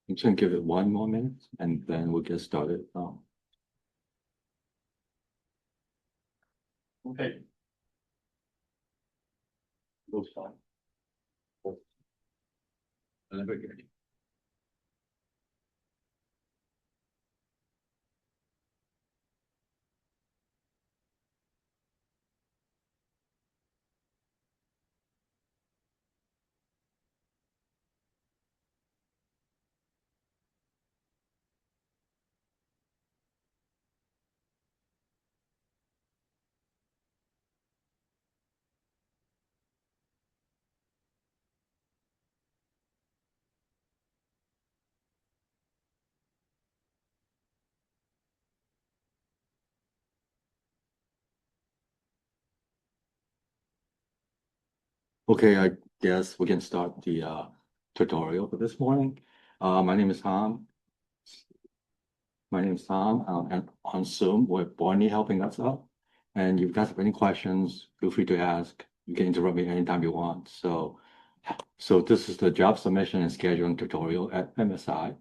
I'm just gonna give it 1 more minute and then we'll get started. Okay. We'll start. Okay, I guess we can start the tutorial for this morning. My name is Tom. And on Zoom with Bonnie helping us out. And if you guys have any questions, feel free to ask. You can interrupt me anytime you want. So this is the job submission and scheduling tutorial at MSI.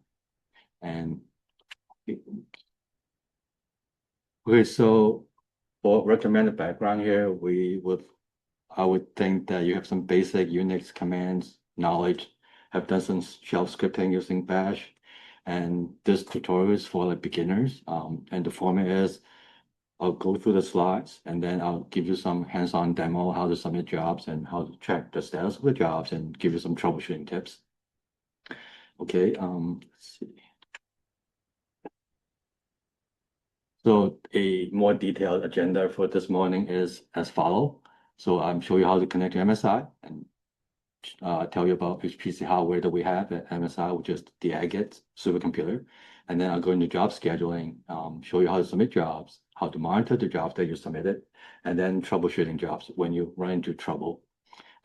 And okay, so for recommended background here, I would think that you have some basic Unix commands knowledge, have done some shell scripting using Bash, and this tutorial is for like beginners. And the format is I'll go through the slides and then I'll give you some hands-on demo how to submit jobs and how to check the status of the jobs and give you some troubleshooting tips. Okay, let's see. So a more detailed agenda for this morning is as follow. So I'm showing you how to connect to MSI and tell you about which PC hardware that we have at MSI, which is the Agate supercomputer. And then I'll go into job scheduling, show you how to submit jobs, how to monitor the jobs that you submitted, and then troubleshooting jobs when you run into trouble.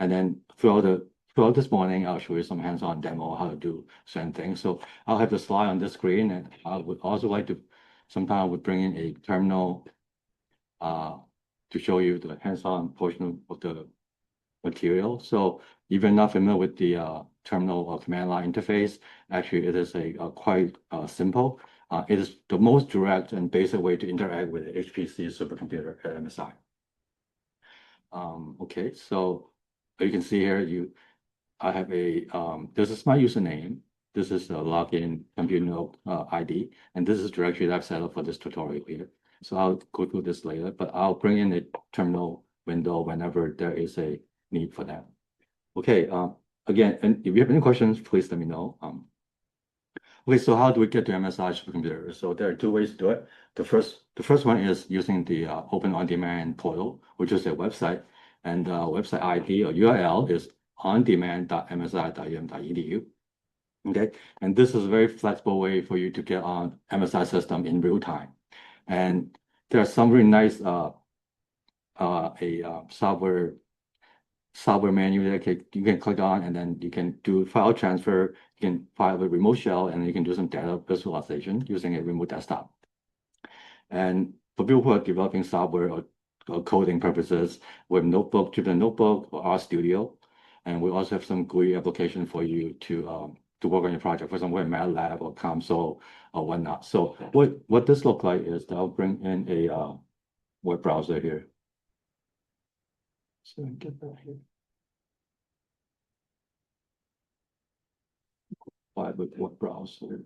And then throughout this morning, I'll show you some hands-on demo how to do certain things. So I'll have the slide on the screen, and I would also like to, sometimes I would bring in a terminal to show you the hands-on portion of the material. So if you're not familiar with the terminal or command line interface, actually it is a quite simple. It is the most direct and basic way to interact with the HPC supercomputer at MSI. Okay, so you can see here, I have this is my username. This is the login computer node ID, and this is directory that I've set up for this tutorial here. So I'll go through this later, but I'll bring in a terminal window whenever there is a need for that. Okay, again, and if you have any questions, please let me know. Okay, so how do we get to MSI supercomputer? So there are two ways to do it. The first one is using the Open On Demand portal, which is a website, and the website ID or URL is ondemand.msi.um.edu. Okay, and this is a very flexible way for you to get on MSI system in real time. And there are some really nice software menu that you can click on, and then you can do file transfer, you can file a remote shell, and you can do some data visualization using a remote desktop. And for people who are developing software or coding purposes with notebook, Jupyter Notebook or RStudio, and we also have some GUI application for you to work on your project, for example, in MATLAB or Console or whatnot. So what this looks like is that I'll bring in a web browser here. So get that here. With web browser.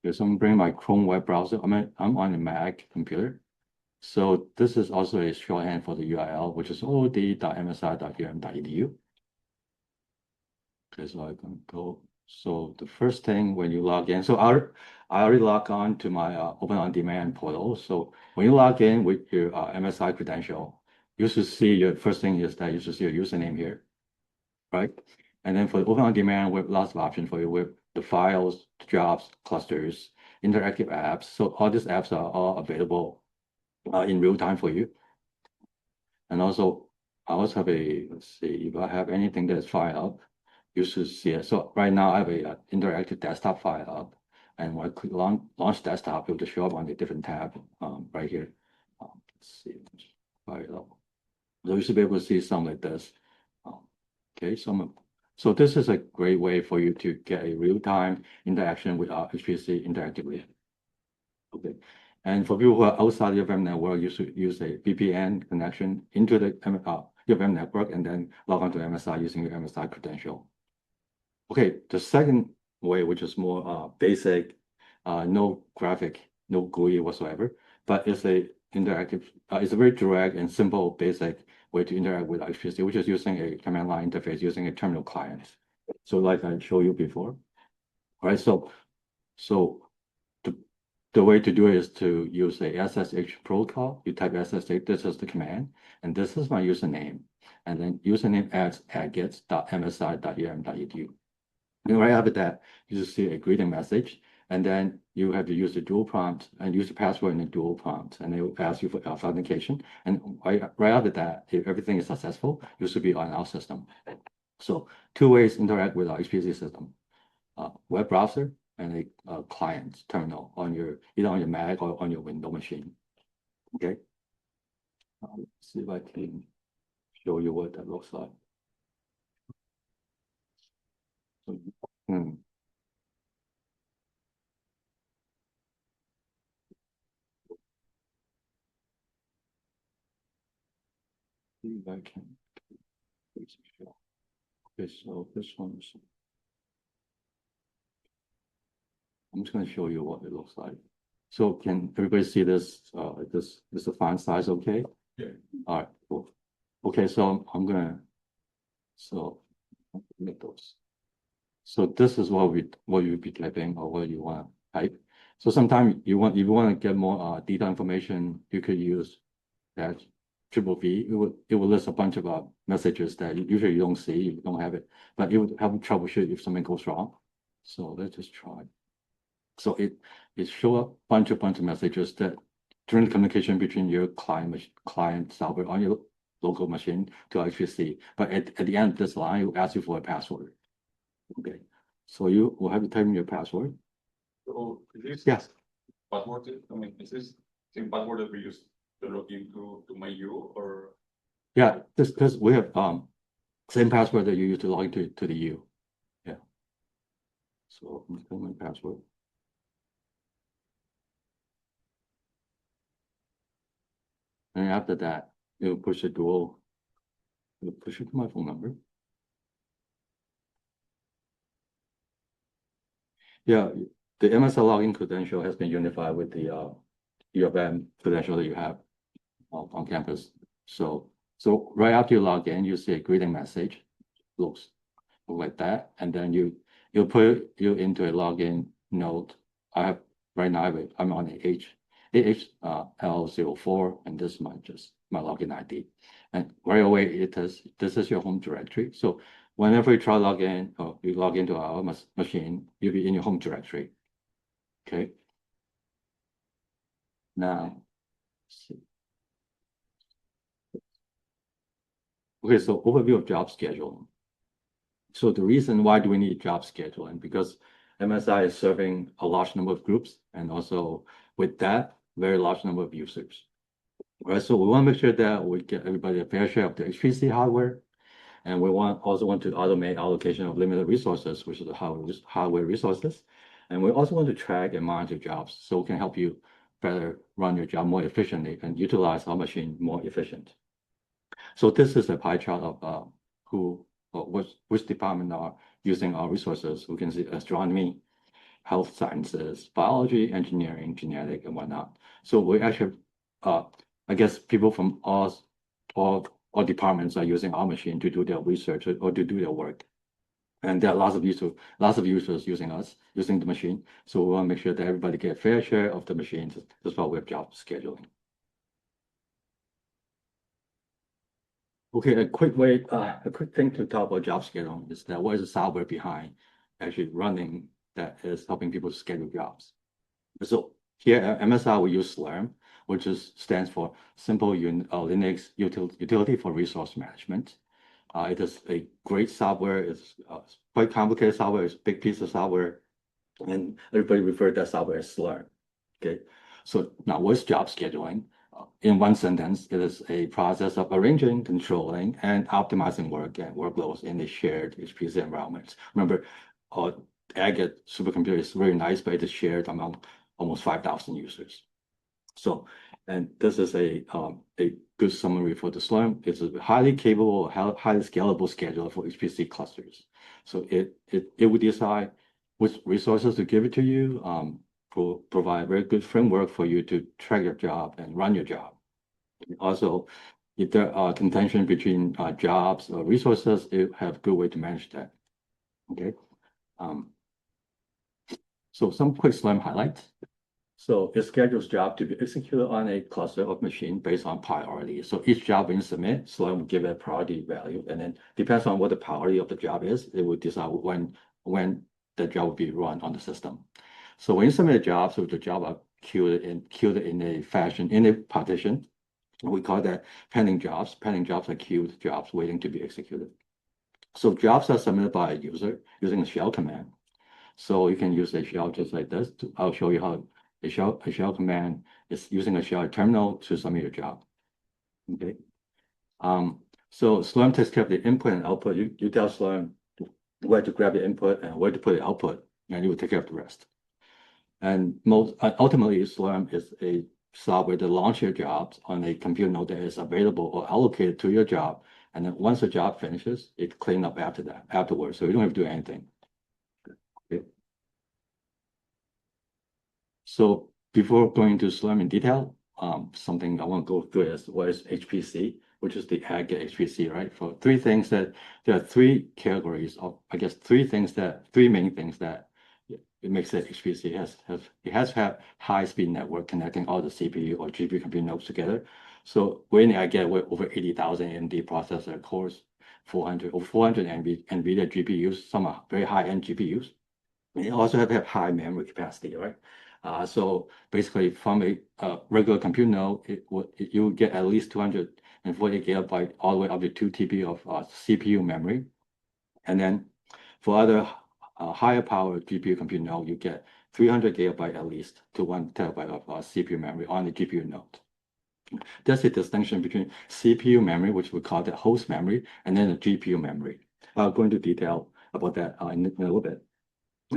Okay, so I'm bringing my Chrome web browser. I'm on a Mac computer. So this is also a shorthand for the URL, which is od.msi.um.edu. Okay, so I can go. So the first thing when you log in, so I already log on to my Open On Demand portal. So when you log in with your MSI credential, you should see your first thing is that you should see your username here, right? And then for the Open On Demand, we have lots of options for you with the files, jobs, clusters, interactive apps. So all these apps are all available in real time for you. And also, I also have let's see, if I have anything that's fired up, you should see it. So right now I have a interactive desktop file up, and when I click launch desktop, it will just show up on the different tab right here. Let's see. quite low. So you should be able to see something like this. Okay, so this is a great way for you to get a real-time interaction with our HPC interactively. Okay, and for people who are outside the UMN network, you should use a VPN connection into the UMN network and then log on to MSI using your MSI credential. Okay, the second way, which is more basic, no graphic, no GUI whatsoever, but it's a interactive, it's a very direct and simple, basic way to interact with HPC, which is using a command line interface using a terminal client. So like I showed you before, right? So the way to do it is to use a SSH protocol. You type SSH, this is the command, and this is my username. And then username adds aggets.msi.um.edu. And right after that, you see a greeting message, and then you have to use the dual prompt and use the password in the dual prompt, and they will ask you for authentication. And right after that, if everything is successful, you should be on our system. So two ways to interact with our HPC system: web browser and a client terminal on your either on your Mac or on your Windows machine. Okay. Let's see if I can show you what that looks like. See if I can. Okay, so this one is. I'm just going to show you what it looks like. So can everybody see this? This is the font size, okay? Yeah. All right, cool. Okay, so I'm gonna make those. So this is what you'll be typing or what you want to type. So sometimes if you want to get more detailed information, you could use that triple V. It will list a bunch of messages that usually you don't see, you don't have it, but it would help troubleshoot if something goes wrong. So let's just try. So it show a bunch of messages that during the communication between your client server on your local machine to actually see. But at the end of this line, it will ask you for a password. Okay. So you will have to type in your password. So is this Yes. password? I mean, is this same password that we use to log into my U or? Yeah, this we have same password that you use to log into to the U. Yeah. So I'm put my password. And after that, you push it to my phone number. Yeah, the MSI login credential has been unified with the U of M credential that you have on campus. So right after you log in, you see a greeting message, looks like that, and then you put you into a login node. I have right now I'm on AHL04, and this is my login ID. And right away this is your home directory. So whenever you try log in or you log into our machine, you'll be in your home directory. Okay. Now, okay, so overview of job scheduling. So the reason why do we need job scheduling? Because MSI is serving a large number of groups, and also with that, very large number of users. Right, so we want to make sure that we get everybody a fair share of the HPC hardware, and we also want to automate allocation of limited resources, which is the hardware resources. And we also want to track and monitor jobs so we can help you better run your job more efficiently and utilize our machine more efficient. So this is a pie chart of which department are using our resources. We can see astronomy, health sciences, biology, engineering, genetic, and whatnot. So we actually, I guess people from all departments are using our machine to do their research or to do their work. And there are lots of users using the machine. So we want to make sure that everybody get a fair share of the machines. That's why we have job scheduling. Okay, a quick thing to talk about job scheduling is that what is the software behind actually running that is helping people schedule jobs. So here at MSI, we use Slurm, which stands for Simple Linux Utility for Resource Management. It is a great software. It's quite complicated software. It's a big piece of software, and everybody refers to that software as Slurm. Okay, so now what's job scheduling? in one sentence, it is a process of arranging, controlling, and optimizing work and workloads in a shared HPC environment. Remember, Agate supercomputer is very nice, but it is shared among almost 5,000 users. So, and this is a good summary for the Slurm. It's a highly capable, highly scalable scheduler for HPC clusters. So it will decide which resources to give it to you, provide very good framework for you to track your job and run your job. Also, if there are contention between jobs or resources, it have a good way to manage that. Okay. So some quick Slurm highlights. So it schedules job to be executed on a cluster of machine based on priority. So each job when you submit, Slurm will give it a priority value, and then depends on what the priority of the job is, it will decide when the job will be run on the system. So when you submit a job, so the job are queued in a fashion in a partition. We call that pending jobs. Pending jobs are queued jobs waiting to be executed. So jobs are submitted by a user using a shell command. So you can use a shell just like this. I'll show you how a shell command is using a shell terminal to submit your job. Okay. So Slurm takes care of the input and output. You tell Slurm where to grab the input and where to put the output, and it will take care of the rest. And ultimately, Slurm is a software that launches your jobs on a compute node that is available or allocated to your job. And then once the job finishes, it cleans up afterwards. So you don't have to do anything. Okay. So before going into Slurm in detail, something I want to go through is what is HPC, which is the Agate HPC, right? For three things that there are three categories of, I guess, three main things that it makes it HPC. It has to have high-speed network connecting all the CPU or GPU compute nodes together. So when I get over 80,000 AMD processor cores, 400 NVIDIA GPUs, some are very high-end GPUs. And it also have to have high memory capacity, right? So basically, from a regular compute node, you will get at least 240 gigabyte all the way up to 2 TB of CPU memory. And then for other higher power GPU compute node, you get 300 gigabyte at least to 1 terabyte of CPU memory on the GPU node. There's a distinction between CPU memory, which we call the host memory, and then the GPU memory. I'll go into detail about that in a little bit.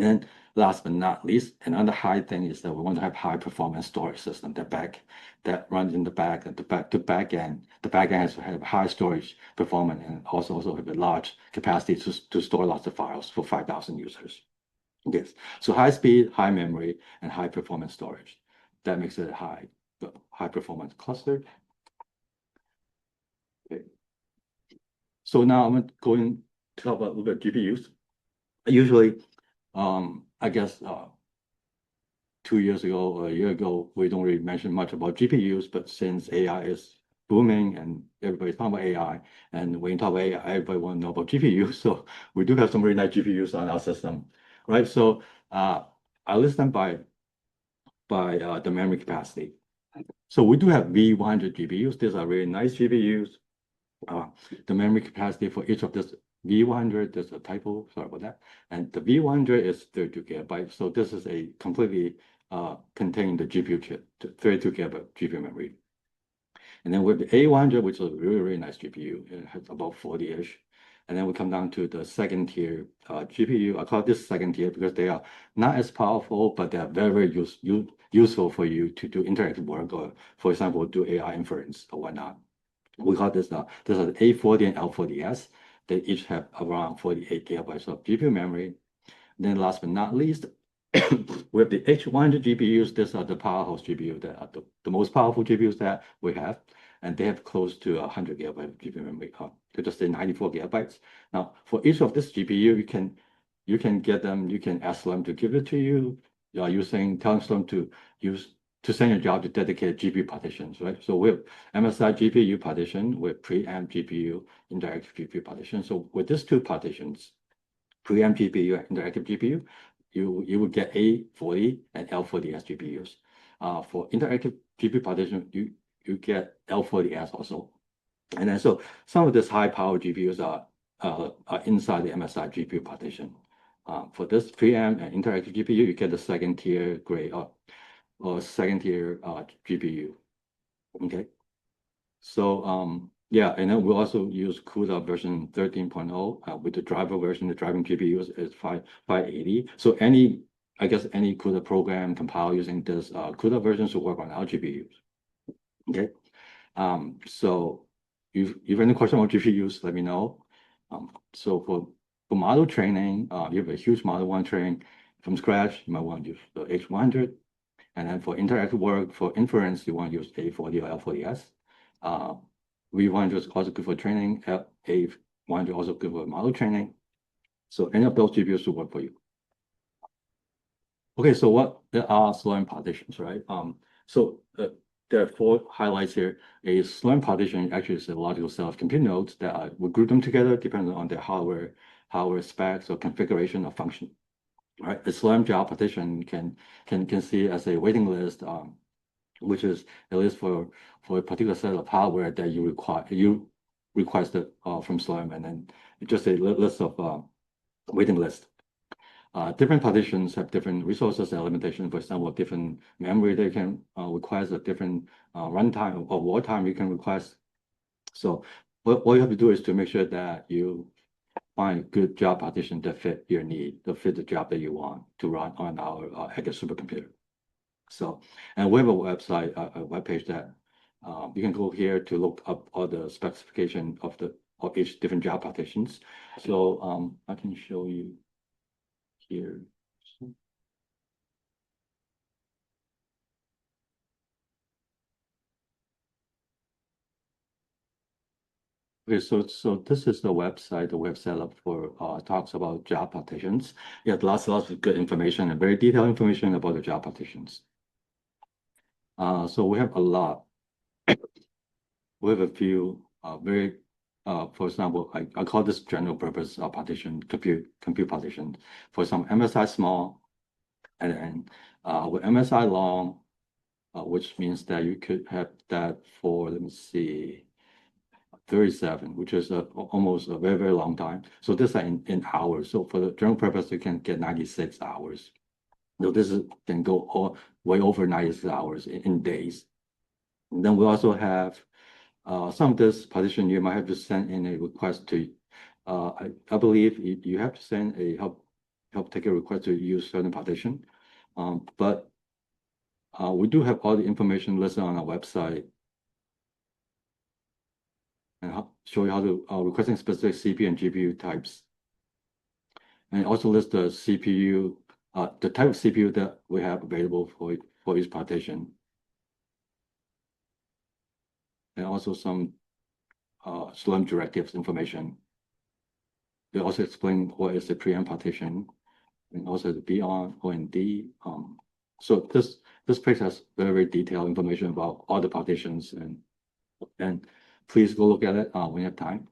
And last but not least, another high thing is that we want to have high performance storage system that runs in the back end. The back end has to have high storage performance and also have a large capacity to store lots of files for 5,000 users. Yes. So high speed, high memory, and high performance storage. That makes it a high performance cluster. Okay. So now I'm going to talk about a little bit of GPUs. Usually, I guess 2 years ago or a year ago, we don't really mention much about GPUs, but since AI is booming and everybody's talking about AI, and when you talk about AI, everybody want to know about GPUs. So we do have some really nice GPUs on our system, right? So I list them by the memory capacity. So we do have V100 GPUs. These are really nice GPUs. The memory capacity for each of this V100, there's a typo, sorry about that. And the V100 is 32 gigabytes. So this is a completely contained the GPU chip, 32 gigabyte GPU memory. And then with the A100, which is a really, really nice GPU, it has about 40-ish. And then we come down to the second tier GPU. I call this second tier because they are not as powerful, but they are very, very useful for you to do interactive work or, for example, do AI inference or whatnot. We call this are the A40 and L40S. They each have around 48 gigabytes of GPU memory. Then last but not least, we have the H100 GPUs. These are the powerhouse GPU that are the most powerful GPUs that we have. And they have close to 100 gigabytes of GPU memory. To just say 94 gigabytes. Now, for each of this GPU, you can get them, you can ask them to give it to you. Telling them to send your job to dedicated GPU partitions, right? So with MSI GPU partition, with preamp GPU, interactive GPU partition. So with these two partitions, preamp GPU and interactive GPU, you will get A40 and L40S GPUs. For interactive GPU partition, you get L40S also. And then so some of these high power GPUs are inside the MSI GPU partition. For this preamp and interactive GPU, you get the second tier grade or second tier GPU. Okay. So yeah, and then we also use CUDA version 13.0 with the driver version. The driving GPU is 580. So I guess any CUDA program compiled using this CUDA version should work on our GPUs. Okay. So if you have any question on GPUs, let me know. So for model training, you have a huge model one training from scratch, you might want to use the H100. And then for interactive work, for inference, you want to use A40 or L40S. V100 is also good for training. A100 also good for model training. So any of those GPUs should work for you. Okay, so what are Slurm partitions, right? So there are 4 highlights here. A Slurm partition actually is a logical set of compute nodes that we group them together depending on their hardware specs or configuration or function. Right, a Slurm job partition can see as a waiting list, which is a list for a particular set of hardware that you requested from Slurm, and then it's just a list of waiting list. Different partitions have different resources and limitations. For example, different memory they can request, a different runtime or war time you can request. So what you have to do is to make sure that you find a good job partition that fit your need, that fit the job that you want to run on our Hacker supercomputer. So, and we have a website, a webpage that you can go here to look up all the specification of each different job partitions. So I can show you here. Okay, so this is the website that we have set up for talks about job partitions. Yeah, lots of good information and very detailed information about the job partitions. So we have a lot. We have a few very, for example, I call this general purpose partition, compute partition. For some MSI small, and then with MSI long, which means that you could have that for, let me see, 37, which is almost a very, very long time. So this is in hours. So for the general purpose, you can get 96 hours. So this can go way over 96 hours in days. And then we also have some of this partition, you might have to send in a request to, I believe you have to send a help take a request to use certain partition. But we do have all the information listed on our website and show you how to requesting specific CPU and GPU types. And also list the CPU, the type of CPU that we have available for each partition. And also some Slurm directives information. They also explain what is the preamp partition and also the beyond OND. So this page has very, very detailed information about all the partitions, and please go look at it when you have time.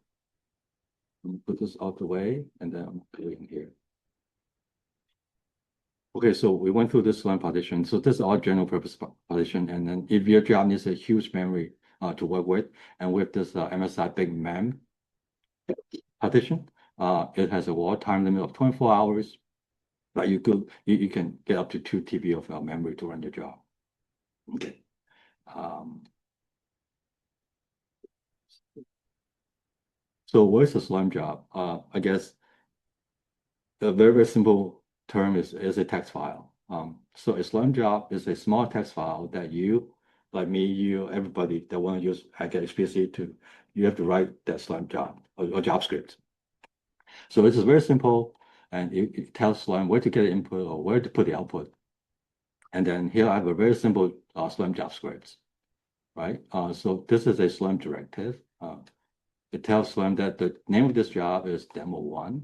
Put this out the way, and then I'm clicking here. Okay, so we went through this one partition. So this is our general purpose partition, and then if your job needs a huge memory to work with, and with this MSI Big Mem partition, it has a wall time limit of 24 hours, but you can get up to 2 TB of memory to run the job. Okay. So what is a Slurm job? I guess a very, very simple term is a text file. So a Slurm job is a small text file that you, like me, everybody that want to use Hacker HPC you have to write that Slurm job or job script. So it is very simple, and it tells Slurm where to get the input or where to put the output. And then here I have a very simple Slurm job scripts, right? So this is a Slurm directive. It tells Slurm that the name of this job is demo1.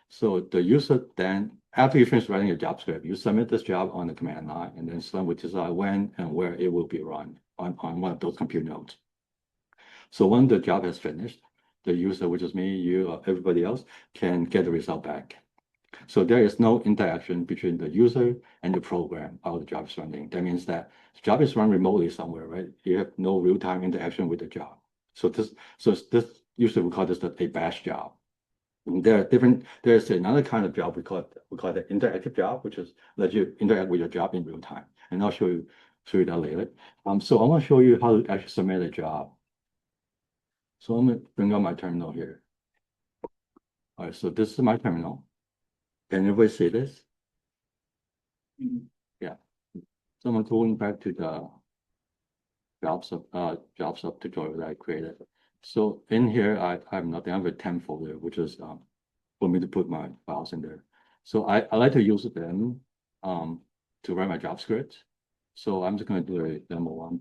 So the user then, after you finish writing your job script, you submit this job on the command line, and then Slurm will decide when and where it will be run on one of those compute nodes. So when the job has finished, the user, which is me, you, or everybody else, can get the result back. So there is no interaction between the user and the program while the job is running. That means that the job is run remotely somewhere, right? You have no real-time interaction with the job. So this usually we call this a batch job. And there's another kind of job we call it the interactive job, which is let you interact with your job in real time. And I'll show you show you that later. So I want to show you how to actually submit a job. So I'm going to bring up my terminal here. All right, so this is my terminal. Can everybody see this? Yeah. So I'm going back to the jobs of tutorial that I created. So in here, I have nothing. I have a temp folder, which is for me to put my files in there. So I like to use them to write my JavaScript. So I'm just going to do a demo one.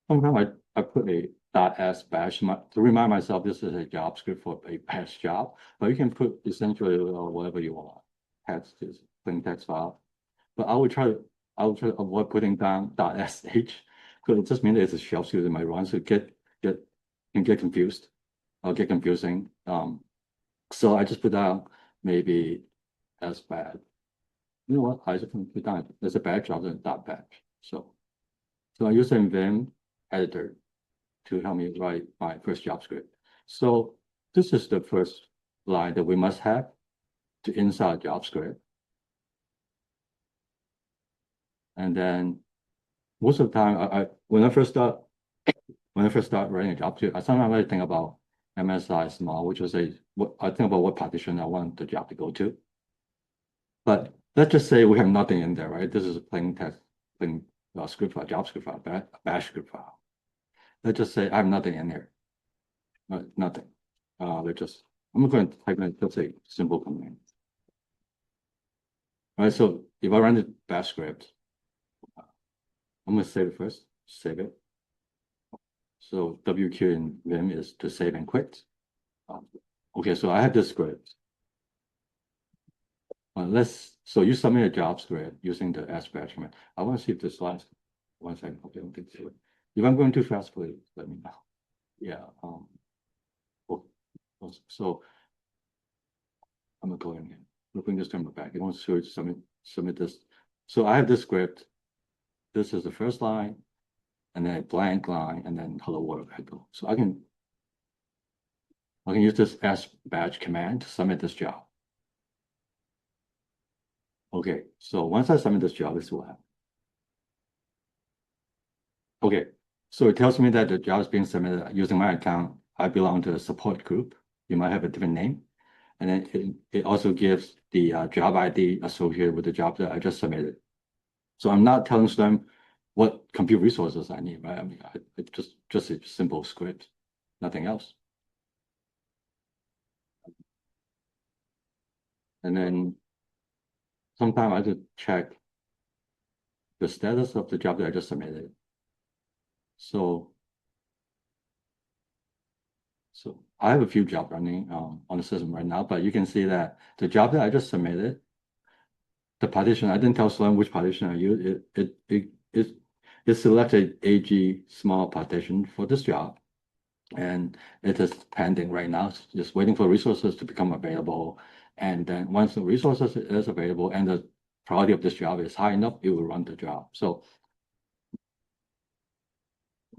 Sometimes I put a .s bash to remind myself this is a JavaScript for a bash job, but you can put essentially whatever you want. Text is plain text file. But I will try to avoid putting down .sh because it just means it's a shell script in my run, so can get confused or get confusing. So I just put down maybe as bad. You know what? I just put down there's a batch other than .batch. So I'm using Vim editor to help me write my first JavaScript. So this is the first line that we must have to inside JavaScript. And then most of the time, when I first start writing a JavaScript, I sometimes I think about MSI small, which was I think about what partition I want the job to go to. But let's just say we have nothing in there, right? This is a plain text, plain script file, JavaScript file, bash script file. Let's just say I have nothing in there, nothing. I'm going to type in just a simple command. All right, so if I run the bash script, I'm going to save it first, save it. So WQ in Vim is to save and quit. Okay, so I have this script. So you submit a JavaScript using the sbatch command. I want to see if this last 1 second. Okay, I don't think so. If I'm going too fast, please let me know. Yeah. So I'm gonna go in here. We'll bring this terminal back. It wants to submit this. So I have this script. This is the first line, and then a blank line, and then hello world echo. So I can use this sbatch command to submit this job. Okay, so once I submit this job, this will happen. Okay, so it tells me that the job is being submitted using my account. I belong to a support group. You might have a different name. And then it also gives the job ID associated with the job that I just submitted. So I'm not telling them what compute resources I need, right? I mean, it's just a simple script, nothing else. And then sometimes I just check the status of the job that I just submitted. So I have a few jobs running on the system right now, but you can see that the job that I just submitted, the partition, I didn't tell Slurm which partition I used. It selected AG small partition for this job. And it is pending right now, it's just waiting for resources to become available. And then once the resources is available and the priority of this job is high enough, it will run the job. So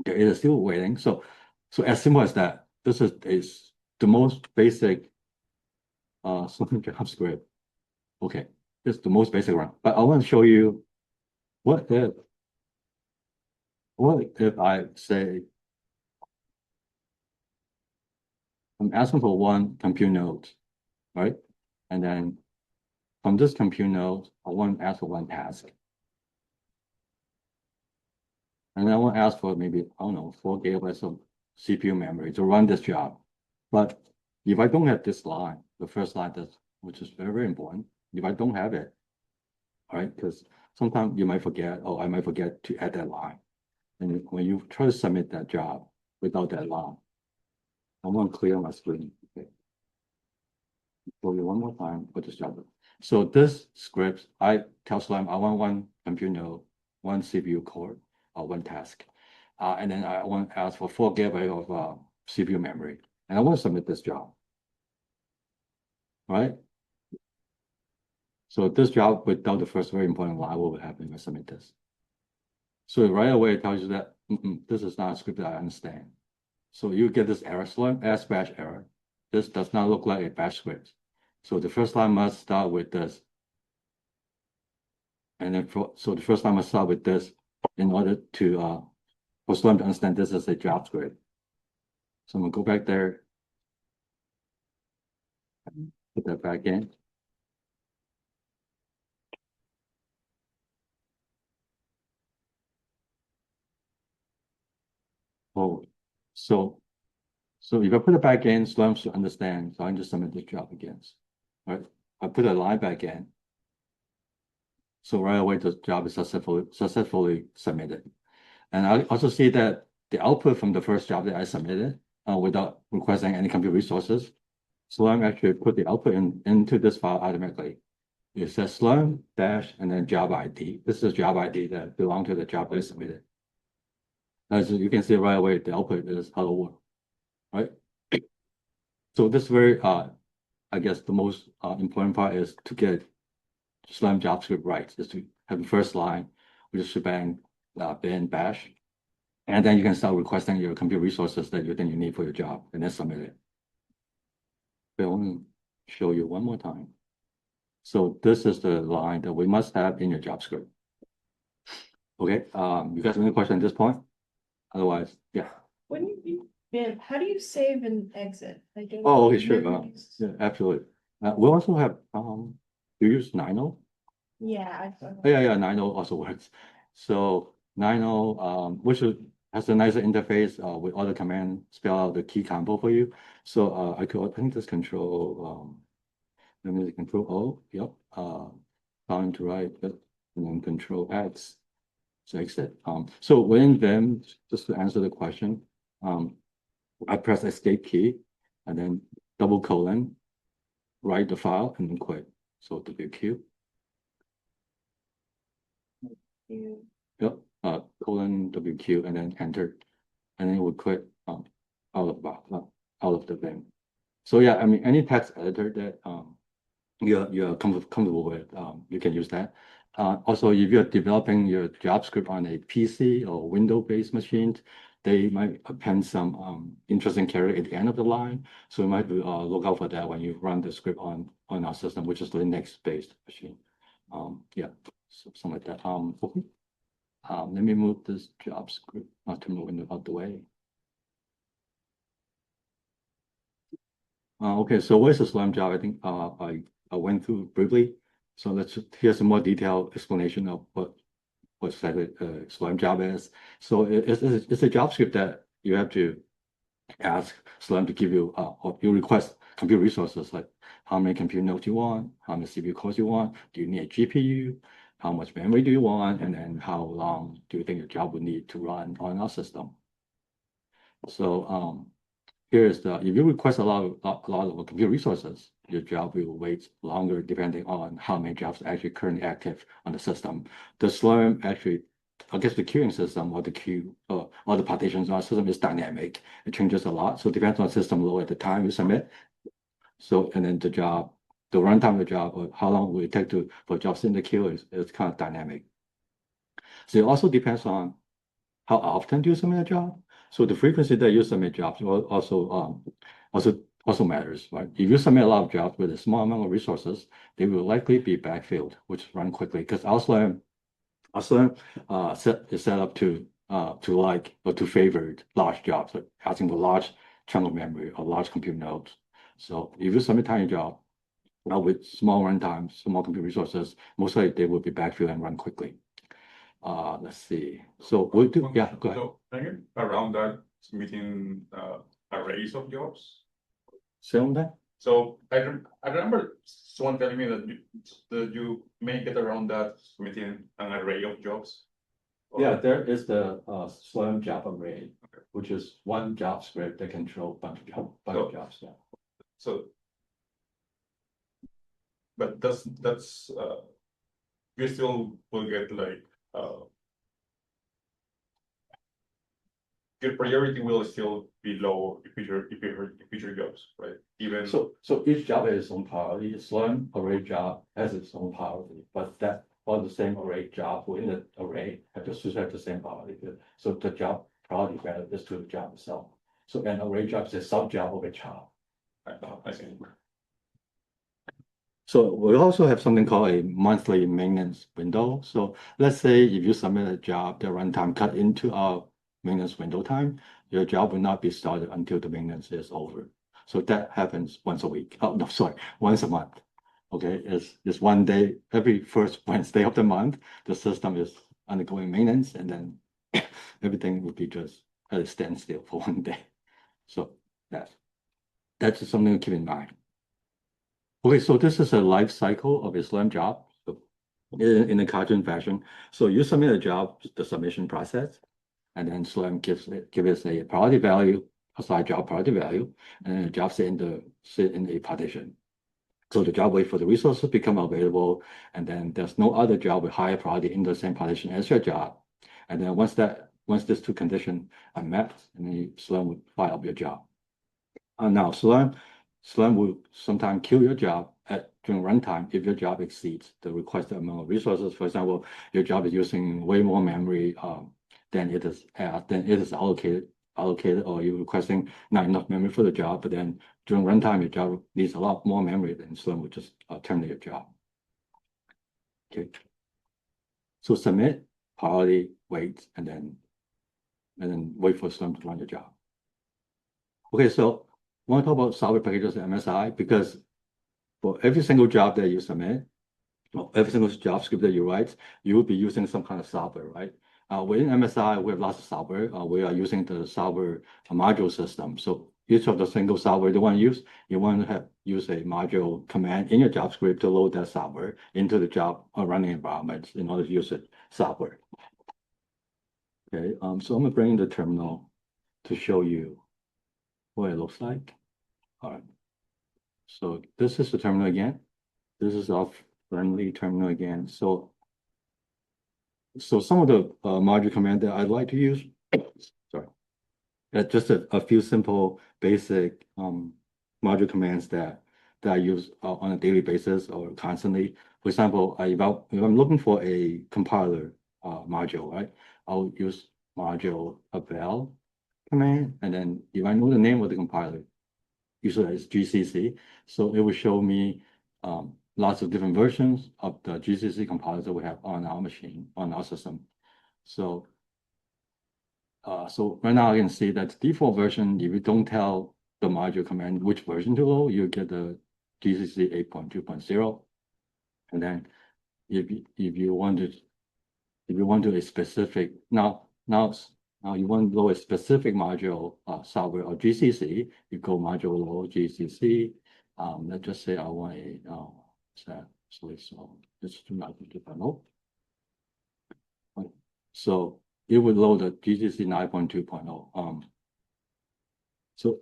it is still waiting. So as simple as that, this is the most basic JavaScript. Okay, this is the most basic one. But I want to show you what if I say I'm asking for one compute node, right? And then from this compute node, I want to ask for one task. And I want to ask for maybe, I don't know, 4 gigabytes of CPU memory to run this job. But if I don't have this line, the first line, which is very, very important, if I don't have it, right? Because sometimes you might forget, I might forget to add that line. And when you try to submit that job without that line, I want to clear my screen. Okay. Show you one more time for this job. So this script, I tell Slurm I want one compute node, one CPU core, or one task. And then I want to ask for 4 gigabytes of CPU memory. And I want to submit this job. Right? So this job without the first very important line, what will happen if I submit this? So right away it tells you that this is not a script that I understand. So you get this error, Slurm bash error. This does not look like a bash script. So the first line must start with this. And then so the first time I start with this in order to for Slurm to understand this as a JavaScript. So I'm gonna go back there, put that back in. Oh, so if I put it back in, Slurm should understand. So I can just submit this job again. Right? I put a line back in. So right away the job is successfully submitted. And I also see that the output from the first job that I submitted without requesting any compute resources, Slurm actually put the output into this file automatically. It says Slurm dash and then job ID. This is a job ID that belongs to the job that I submitted. As you can see right away, the output is hello world, right? So this very, I guess the most important part is to get Slurm JavaScript right, is to have the first line, which is shebang, bin bash, and then you can start requesting your compute resources that you think you need for your job, and then submit it. I want to show you one more time. So this is the line that we must have in your JavaScript. Okay, you guys have any question at this point? Otherwise, yeah. Wouldn't you, man, how do you save and exit? I don't. Oh, okay, sure. never used- Yeah, absolutely. We also have, do you use Nino? Yeah. Oh, yeah, Nino also works. So Nino, which has a nicer interface with all the commands spell out the key combo for you. So I think this control, let me control O, yep, down to right, and then control X. So exit. So when then, just to answer the question, I press escape key and then double colon, write the file and then quit. So WQ. You- Yep, colon WQ and then enter, and then it will quit out of the bin. So yeah, I mean any text editor that you're comfortable with, you can use that. Also, if you're developing your JavaScript on a PC or Windows-based machine, they might append some interesting character at the end of the line. So you might look out for that when you run the script on our system, which is Linux-based machine. Yeah, so something like that. Okay. Let me move this JavaScript terminal window out the way. Okay, so where's the Slurm job? I think I went through briefly. So here's a more detailed explanation of what exactly Slurm job is. So it's a JavaScript that you have to ask Slurm to give you, or you request compute resources like how many compute nodes you want, how many CPU cores you want, do you need a GPU, how much memory do you want, and then how long do you think your job would need to run on our system. So here's if you request a lot of compute resources, your job will wait longer depending on how many jobs are actually currently active on the system. The Slurm actually, I guess the queuing system or the queue or the partitions on our system is dynamic. It changes a lot. So it depends on system load at the time you submit. So and then the runtime of the job or how long will it take for jobs in the queue is kind of dynamic. So it also depends on how often do you submit a job. So the frequency that you submit jobs also matters, right? If you submit a lot of jobs with a small amount of resources, they will likely be backfilled, which run quickly because our Slurm is set up to like or to favor large jobs, like asking for large chunk of memory or large compute nodes. So if you submit tiny job with small runtime, small compute resources, most likely they will be backfilled and run quickly. Let's see. So we'll do, yeah, go ahead. So can you around that submitting arrays of jobs? Say on that? So I remember someone telling me that you may get around that submitting an array of jobs. Yeah, there is the Slurm job array, which is one job script that control bunch of jobs. Yeah. So, but that's you still will get like your priority will still be low if your jobs, right? Even So each job has its own priority. Slurm array job has its own priority, but that all the same array job within the array have to have the same priority. So the job priority value is to the job itself. So an array job is a sub job of a job. I see. So we also have something called a monthly maintenance window. So let's say if you submit a job, the runtime cut into our maintenance window time, your job will not be started until the maintenance is over. So that happens once a week. Oh, no, sorry, once a month. Okay, it's one day, every first Wednesday of the month, the system is undergoing maintenance, and then everything would be just at a standstill for one day. So that's just something to keep in mind. Okay, so this is a life cycle of a Slurm job, so in a cartoon fashion. So you submit a job, the submission process, and then Slurm gives us a priority value, assign job priority value, and then the job sit in a partition. So the job wait for the resources to become available, and then there's no other job with higher priority in the same partition as your job. And then once these two conditions are met, and then Slurm would fire up your job. Now Slurm will sometimes kill your job during runtime if your job exceeds the requested amount of resources. For example, your job is using way more memory than it is allocated, or you're requesting not enough memory for the job, but then during runtime, your job needs a lot more memory, then Slurm will just terminate your job. Okay. So submit, priority, wait, and then wait for Slurm to run your job. Okay, so I want to talk about software packages and MSI because for every single job that you submit, or every single job script that you write, you will be using some kind of software, right? Within MSI, we have lots of software. We are using the software module system. So each of the single software you want to use, you want to use a module command in your job script to load that software into the job running environment in order to use it software. Okay, so I'm gonna bring in the terminal to show you what it looks like. All right. So this is the terminal again. This is our friendly terminal again. So some of the module command that I'd like to use, sorry, just a few simple basic module commands that I use on a daily basis or constantly. For example, if I'm looking for a compiler module, right? I'll use module avail command, and then if I know the name of the compiler, usually it's GCC, so it will show me lots of different versions of the GCC compilers that we have on our machine, on our system. So right now I can see that the default version, if you don't tell the module command which version to load, you get the GCC 8.2.0. And then if you want a specific now you want to load a specific module software or GCC, you go module load GCC. Let's just say I want a so let's do not develop. So it would load the GCC 9.2.0. So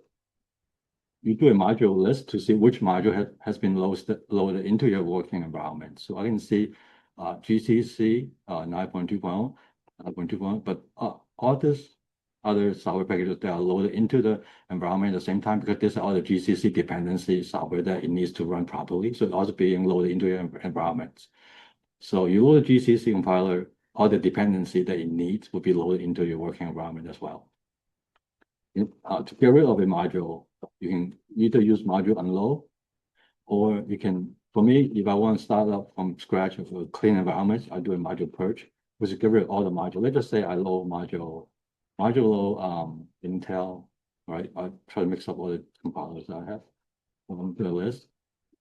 you do a module list to see which module has been loaded into your working environment. So I can see GCC 9.2.0, but all these other software packages that are loaded into the environment at the same time, because these are all the GCC dependency software that it needs to run properly. So it's also being loaded into your environment. So you load a GCC compiler, all the dependency that it needs will be loaded into your working environment as well. To get rid of a module, you can either use module unload, or you can, for me, if I want to start up from scratch with a clean environment, I do a module purge, which is get rid of all the module. Let's just say I load module load Intel, right? I try to mix up all the compilers that I have to the list.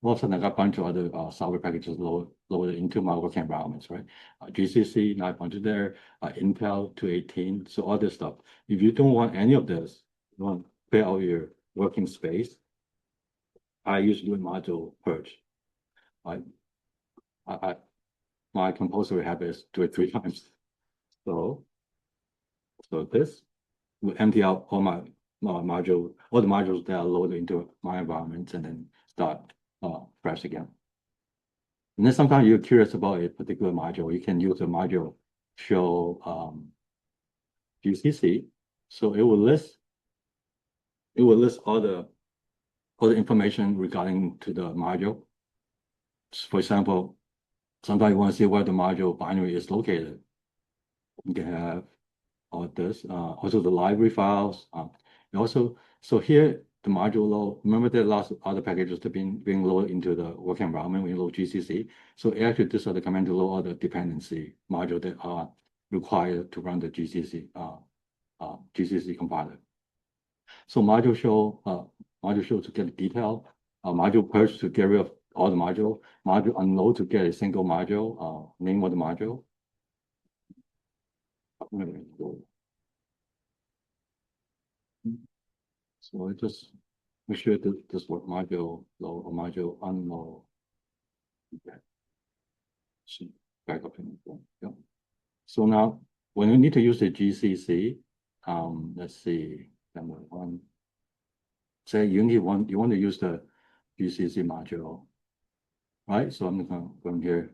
All of a sudden, I got a bunch of other software packages loaded into my working environments, right? GCC 9.2 there, Intel 218, so all this stuff. If you don't want any of this, you want to clear out your working space, I usually do a module purge. My compulsory habit is do it 3 times. So this will empty out all the modules that are loaded into my environment, and then start fresh again. And then sometimes you're curious about a particular module, you can use a module show GCC. So it will list all the information regarding to the module. For example, sometimes you want to see where the module binary is located. You can have all this, also the library files. So here the module load. Remember there are lots of other packages that being loaded into the working environment when you load GCC. So actually, these are the command to load all the dependency module that are required to run the GCC compiler. So module show to get the detail, module purge to get rid of all the module unload to get a single module, name of the module. So I just make sure that this word module load or module unload. Okay. So back up in the yeah. So now when we need to use the GCC, let's see, demo one. Say you want to use the GCC module, right? So I'm going to go in here.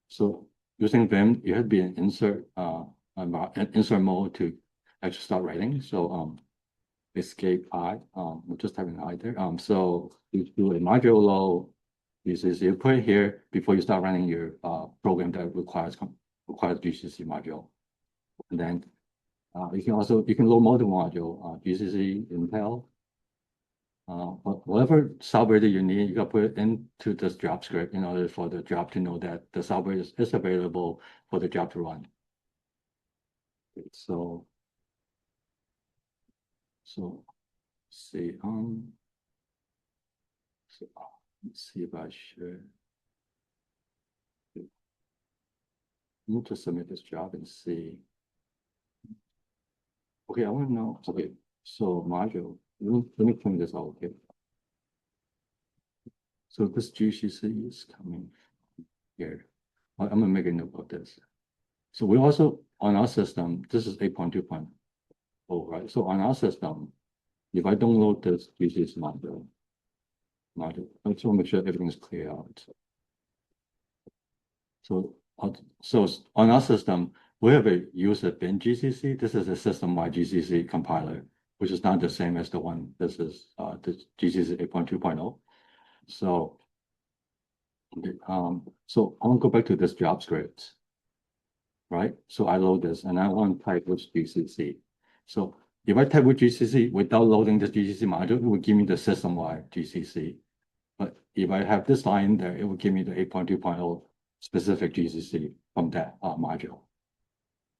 So using Vim, you have to be in insert mode to actually start writing. So escape I, we're just having I there. So you do a module load GCC, you put it here before you start running your program that requires GCC module. And then you can load multiple module, GCC, Intel, whatever software that you need, you can put it into this job script in order for the job to know that the software is available for the job to run. Okay, so see, let's see if I should. Let me just submit this job and see. Okay, I want to know. Okay, so module. Let me clean this out. Okay. So this GCC is coming here. I'm gonna make a note of this. So we also on our system. This is 8.2.0, right? So on our system, if I don't load this GCC module, I just want to make sure everything is clear out. So on our system, we have a user bin GCC. This is a system-wide GCC compiler, which is not the same as the one. This is the GCC 8.2.0. So so I want to go back to this job script, right? So I load this, and I want to type which GCC. So if I type with GCC without loading this GCC module, it would give me the system-wide GCC. But if I have this line there, it will give me the 8.2.0 specific GCC from that module.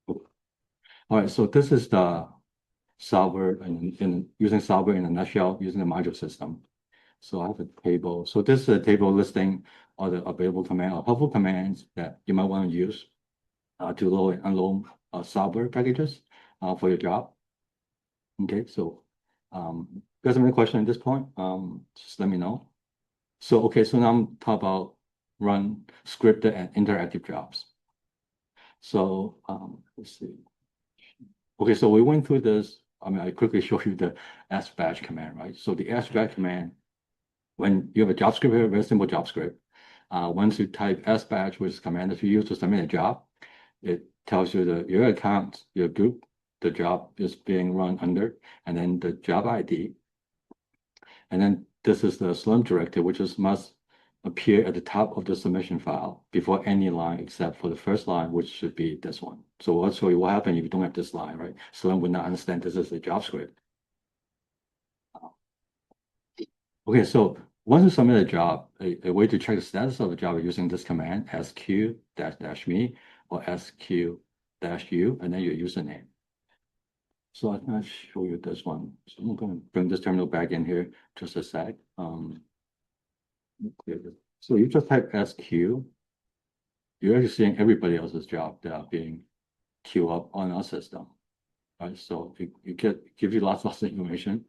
All right, so this is the software and using software in a nutshell, using the module system. So I have a table. So this is a table listing all the available command or helpful commands that you might want to use to load and unload software packages for your job. Okay, so you guys have any question at this point? Just let me know. So okay, so now I'm talking about run scripted and interactive jobs. So let's see. Okay, so we went through this. I mean, I quickly show you the sbatch command, right? So the sbatch command, when you have a job script here, very simple job script. Once you type sbatch, which is command that you use to submit a job, it tells you your account, your group, the job is being run under, and then the job ID. And then this is the Slurm directive, which must appear at the top of the submission file before any line except for the first line, which should be this one. So I'll show you what happens if you don't have this line, right? Slurm would not understand this is a job script. Okay, so once you submit a job, a way to check the status of the job is using this command, sq-me or sq-u, and then your username. So I'm going to show you this one. So I'm going to bring this terminal back in here just a sec. So you just type SQ. You're actually seeing everybody else's job that are being queued up on our system, right? So you give you lots of information.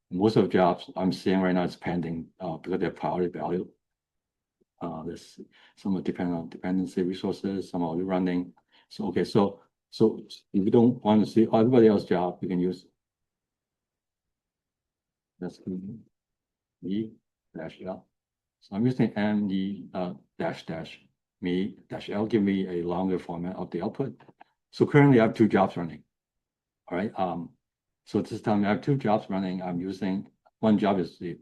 Most of the jobs I'm seeing right now is pending because they're priority value. There's some are dependent on dependency resources, some are running. So okay, so if you don't want to see everybody else's job, you can use me-l. So I'm using me-l give me a longer format of the output. So currently I have two jobs running. All right. So this time I have two jobs running. I'm using one job is the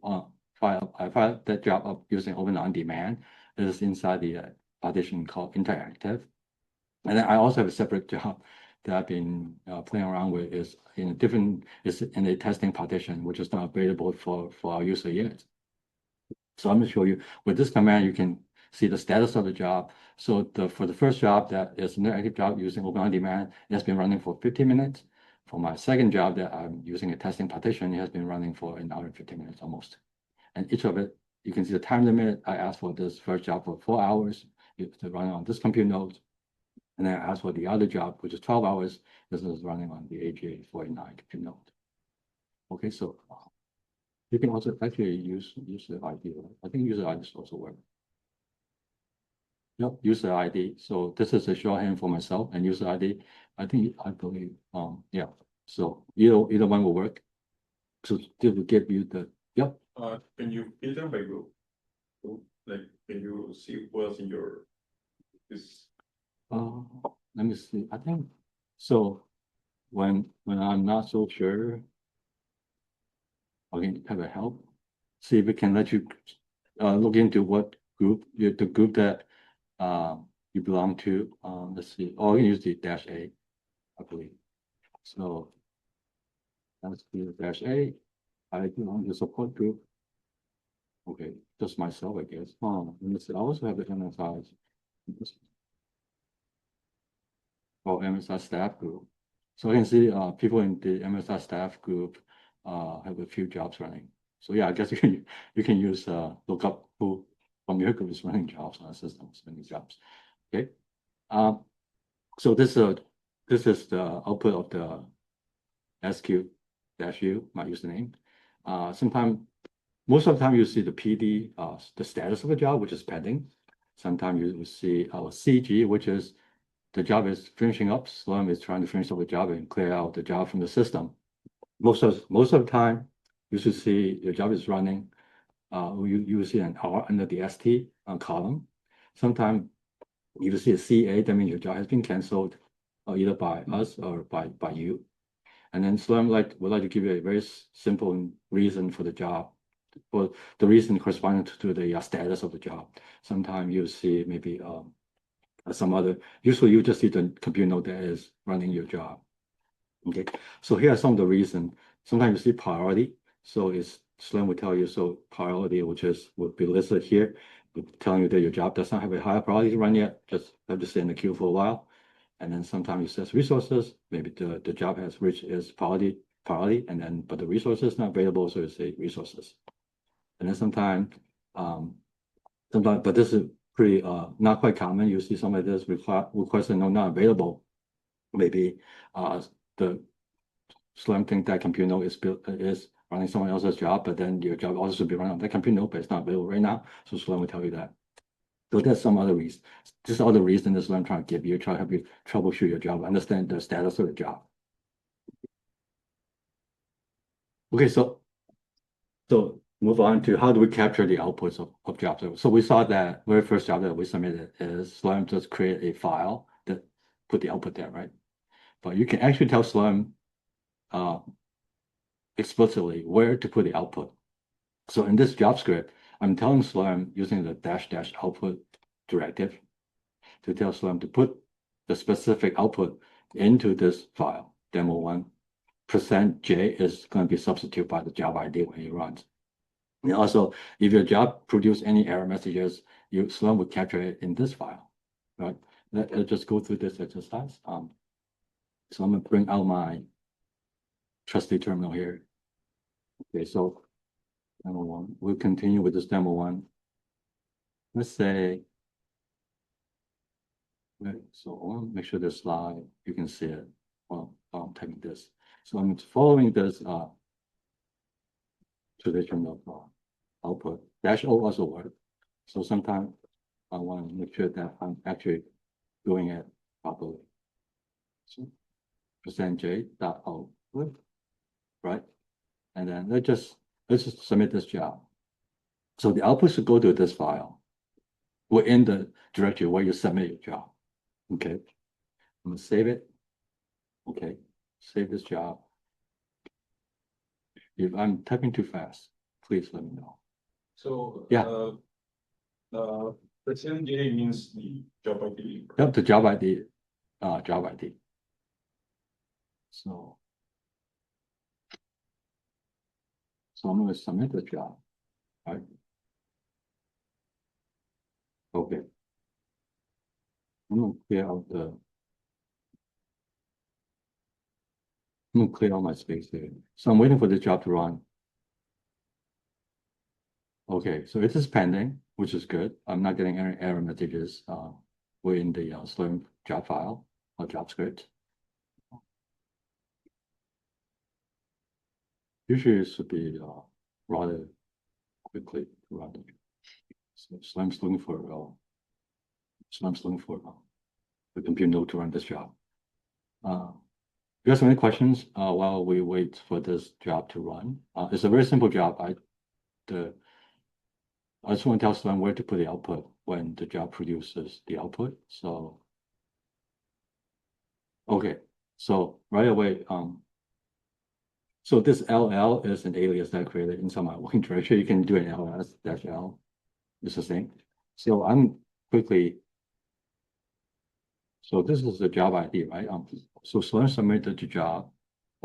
file. I filed that job up using Open On Demand. This is inside the partition called interactive. And then I also have a separate job that I've been playing around with is is in a testing partition, which is not available for our user yet. So I'm going to show you with this command, you can see the status of the job. So for the first job that is an active job using Open On Demand, it has been running for 15 minutes. For my second job that I'm using a testing partition, it has been running for an hour and 15 minutes almost. And each of it, you can see the time limit. I asked for this first job for 4 hours to run on this compute node. And then I asked for the other job, which is 12 hours. This is running on the AGA 49 compute node. Okay, so you can also actually use user ID. I think user ID also work. Yep, user ID. So this is a shorthand for myself and user ID. I believe, yeah. So either one will work. So this will give you the, yep. Can you filter by group? So, like, can you see what else in your this? Let me see. I think so. When I'm not so sure, I can have a help. See if it can let you look into what group the group that you belong to. Let's see. Oh, you can use the -A, I believe. So let's do -A. I belong to support group. Okay, just myself, I guess. Let me see. I also have the MSI. Oh, MSI staff group. So I can see people in the MSI staff group have a few jobs running. So yeah, I guess you can use look up who from your group is running jobs on the system, running jobs. Okay. So this is the output of the SQ-U, my username. Most of the time you see the PD, the status of the job, which is pending. Sometimes you will see our CG, which is the job is finishing up. Slurm is trying to finish up the job and clear out the job from the system. Most of the time, you should see your job is running. You will see an R under the ST column. Sometimes you will see a CA, that means your job has been canceled, either by us or by you. And then Slurm would like to give you a very simple reason for the job. For the reason corresponding to the status of the job. Sometimes you see maybe some other, usually you just see the compute node that is running your job. Okay, so here are some of the reasons. Sometimes you see priority. So Slurm will tell you, so priority, would be listed here, telling you that your job does not have a higher priority to run yet, just have to stay in the queue for a while. And then sometimes it says resources, maybe the job has reached its priority, and then but the resources not available, so you say resources. And then sometimes, but this is pretty not quite common. You see some of this request and not available. Maybe the Slurm think that compute node is running someone else's job, but then your job also should be running on that compute node, but it's not available right now. So Slurm will tell you that. So there's some other reason. This other reason is what I'm trying to give you, try to help you troubleshoot your job, understand the status of the job. Okay, so move on to how do we capture the outputs of jobs. So we saw that very first job that we submitted is Slurm just create a file that put the output there, right? But you can actually tell Slurm explicitly where to put the output. So in this job script, I'm telling Slurm using the -- output directive to tell Slurm to put the specific output into this file, demo1. %J is going to be substituted by the job ID when it runs. And also, if your job produce any error messages, Slurm will capture it in this file, right? Let's just go through this exercise. So I'm going to bring out my trusty terminal here. Okay, so demo1, we'll continue with this demo1. Let's say, so I want to make sure this slide, you can see it while I'm typing this. So I'm following this traditional output. -O also work. So sometimes I want to make sure that I'm actually doing it properly. So %J.O, right? And then let's just submit this job. So the output should go to this file. We're in the directory where you submit your job. Okay. I'm gonna save it. Okay, save this job. If I'm typing too fast, please let me know. So Yeah. %J means the job ID. Yep, the job ID. Job ID. So I'm going to submit the job, right? Okay. I'm going to clear out I'm going to clear all my space here. So I'm waiting for the job to run. Okay, so it is pending, which is good. I'm not getting any error messages. We're in the Slurm job file or job script. Usually it should be rather quickly run. So Slurm's looking for the computer node to run this job. If you guys have any questions while we wait for this job to run? It's a very simple job. I just want to tell Slurm where to put the output when the job produces the output. So okay, so right away, so this LL is an alias that I created inside my working directory. You can do an ls-l. It's the same. So I'm quickly. So this is the job ID, right? So Slurm submitted the job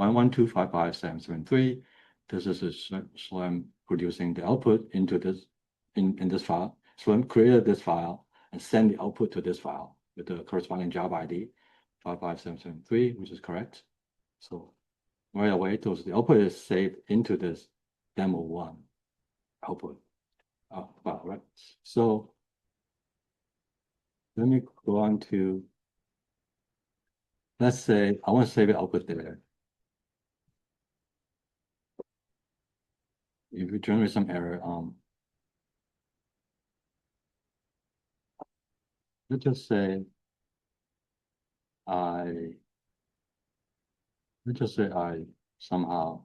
112555773. This is a Slurm producing the output into this in this file. Slurm created this file and send the output to this file with the corresponding job ID 55773, which is correct. So right away, the output is saved into this demo1 output file, right? So let me go on to, let's say I want to save the output there. If you generate some error, let's just say I somehow,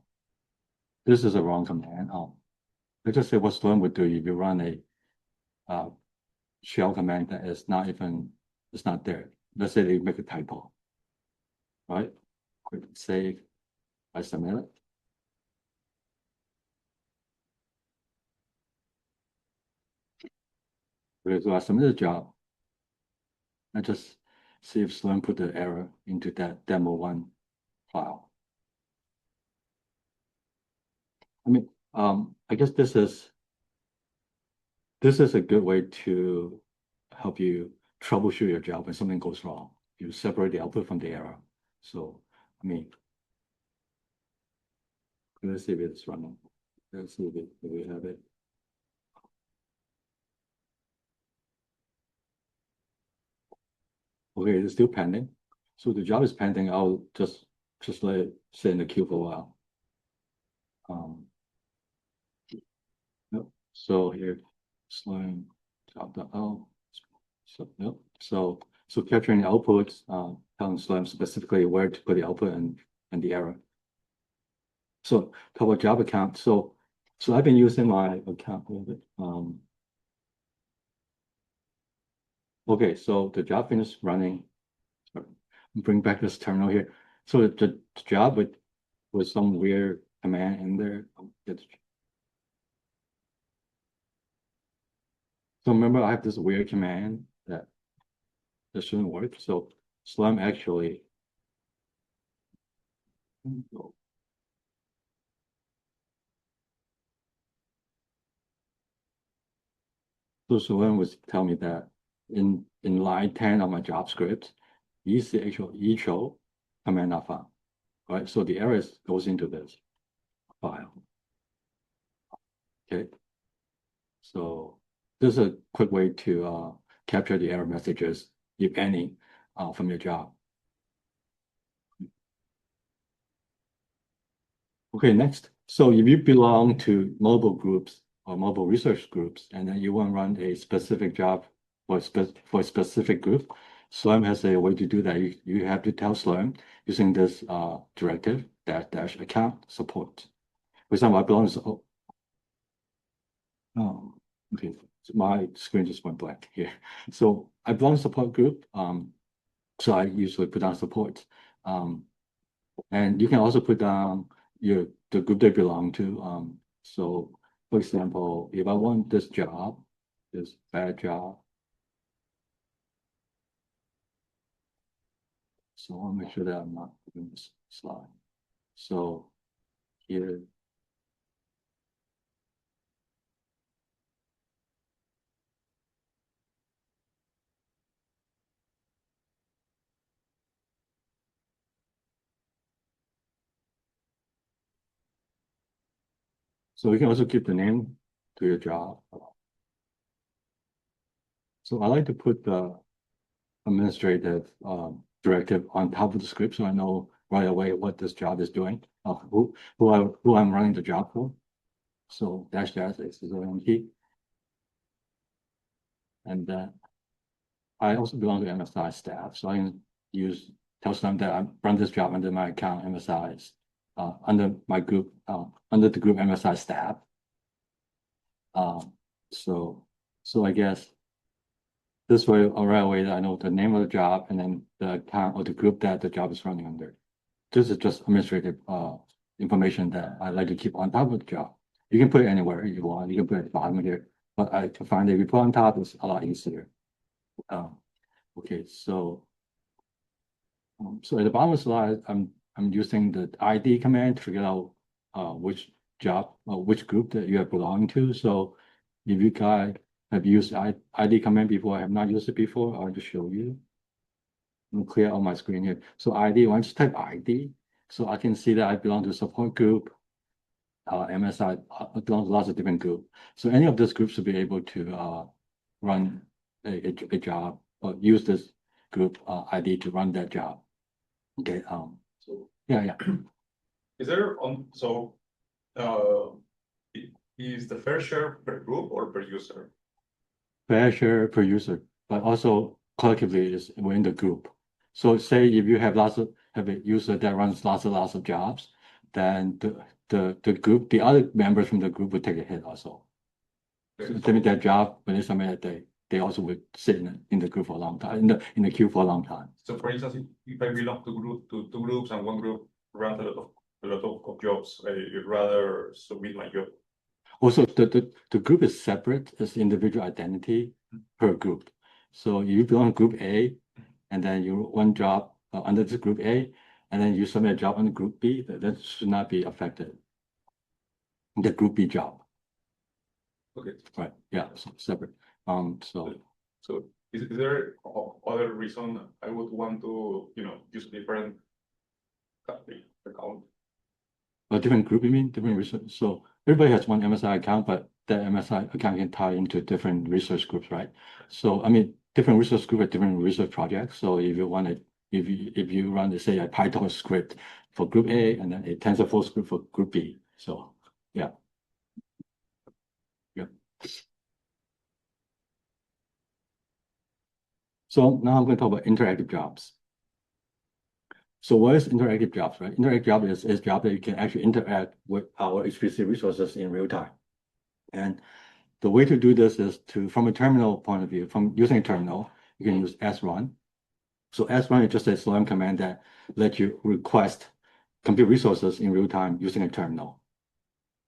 this is a wrong command. Let's just say what Slurm would do if you run a shell command that is not there. Let's say they make a typo, right? Quick save, I submit it. Okay, so I submit the job. I just see if Slurm put the error into that demo1 file. I mean, I guess this is a good way to help you troubleshoot your job when something goes wrong. You separate the output from the error. So, I mean, let's see if it's running. Let's see if we have it. Okay, it's still pending. So the job is pending. I'll just let it sit in the queue for a while. Yep. So here, Slurm job.l. So yep. So capturing the outputs, telling Slurm specifically where to put the output and the error. So talk about job account. So I've been using my account a little bit. Okay, so the job finished running. Bring back this terminal here. So the job with some weird command in there. So remember, I have this weird command that shouldn't work. So Slurm actually. So Slurm was telling me that in line 10 of my job script, use the actual echo command not found. Right, so the error goes into this file. Okay, so this is a quick way to capture the error messages, if any, from your job. Okay, next. So if you belong to mobile groups or mobile research groups, and then you want to run a specific job for a specific group, Slurm has a way to do that. You have to tell Slurm using this directive dash account support. For example, I belong to okay, so my screen just went blank here. So I belong to support group. So I usually put down support. And you can also put down the group they belong to. So for example, if I want this job, this bad job. So I'll make sure that I'm not doing this slide. So here. So you can also keep the name to your job. So I like to put the administrative directive on top of the script, so I know right away what this job is doing, who I'm running the job for. So dash is the only key. And then I also belong to MSI staff, so I can tell them that I run this job under my account MSI's, under my group, under the group MSI staff. So I guess this way, right away, I know the name of the job and then the account or the group that the job is running under. This is just administrative information that I like to keep on top of the job. You can put it anywhere you want. You can put it at the bottom here, but I find that if you put on top, it's a lot easier. Okay, so at the bottom of the slide, I'm using the ID command to figure out which job or which group that you are belonging to. So if you guys have used ID command before, I have not used it before, I'll just show you. I'll clear on my screen here. So ID, once you type ID, so I can see that I belong to support group, MSI, I belong to lots of different groups. So any of those groups should be able to run a job or use this group ID to run that job. Okay, So yeah. is there is the fair share per group or per user? Fair share per user, but also collectively is within the group. So say if you have a user that runs lots of jobs, then the group, the other members from the group would take a hit also. So that means that job, when they submit it, they also would sit in the group for a long time, in the queue for a long time. So for instance, if I belong to two groups and one group runs a lot of jobs, I'd rather submit my job. Also, the group is separate as individual identity per group. So you belong to group A, and then you one job under this group A, and then you submit a job under group B, that should not be affected. The group B job. Okay. Right. Yeah. So separate. So is there other reason I would want to, use a different account? A different group, you mean? Different research. So everybody has one MSI account, but that MSI account can tie into different research groups, right? So I mean, different research group have different research projects. So if you want to, if you run, say, a Python script for group A and then a TensorFlow script for group B. So yeah. So now I'm going to talk about interactive jobs. So what is interactive jobs, right? Interactive job is a job that you can actually interact with our HPC resources in real time. And the way to do this is from a terminal point of view, from using a terminal, you can use srun. So srun is just a Slurm command that lets you request compute resources in real time using a terminal.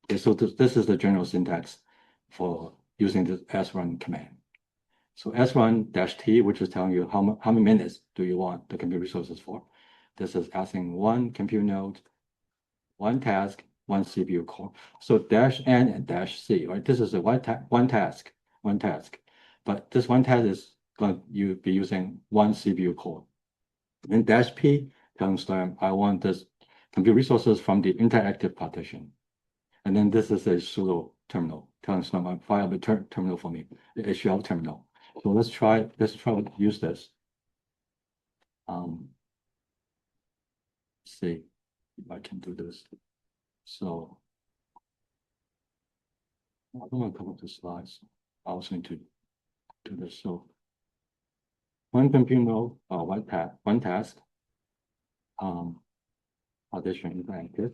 Okay, so this is the general syntax for using this srun command. So srun-t, which is telling you how many minutes do you want the compute resources for. This is asking one compute node, one task, one CPU core. So -n and -c, right? This is a one task. But this one task is going to be using one CPU core. And -p telling Slurm, I want this compute resources from the interactive partition. And then this is a pseudo terminal telling Slurm, fire up a terminal for me, a shell terminal. So let's try to use this. Let's see if I can do this. So I don't want to come up the slides. I was going to do this. So one compute node, one task, partition interactive,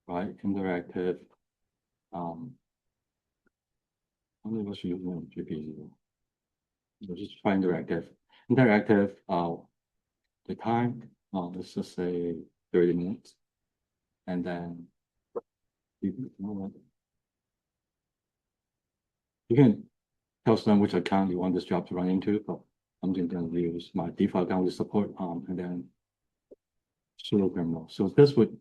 right? Interactive. Only was using GPU. So just try interactive. Interactive. The time. Let's just say 30 minutes, and then you can tell them which account you want this job to run into. But I'm just going to use my default account with support and then sudo terminal. So this would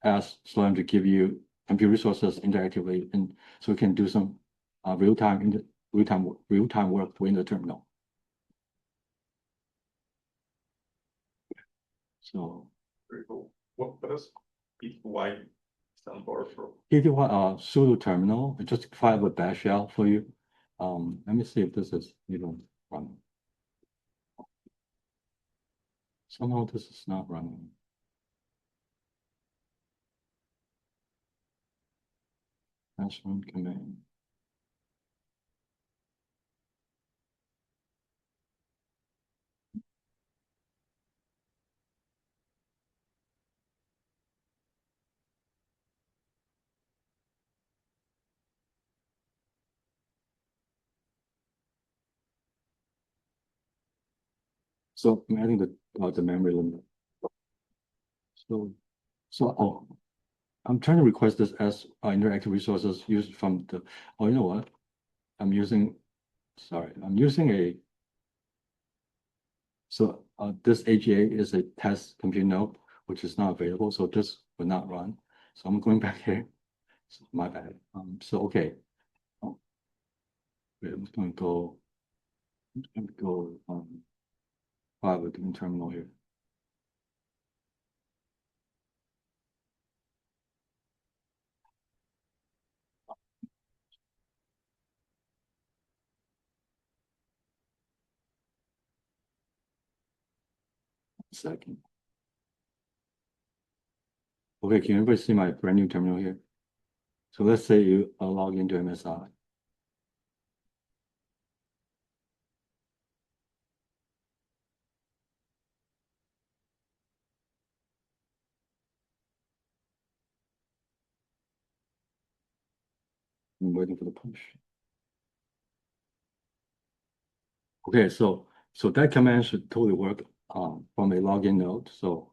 ask Slurm to give you compute resources interactively, and so we can do some real-time work within the terminal. So Very cool. What does PTY stand for? PTY sudo terminal, it just file a bash shell for you. Let me see if this is even running. Somehow this is not running. Srun command. So I'm adding the memory limit. So I'm trying to request this as interactive resources used from the. Oh, you know what? I'm using a. So this AGA is a test compute node, which is not available. So this will not run. So I'm going back here. So my bad. So okay. Wait, I'm going to go file with the terminal here. Second. Okay, can everybody see my brand new terminal here? So let's say you log into MSI. I'm waiting for the push. Okay, so that command should totally work from a login node. So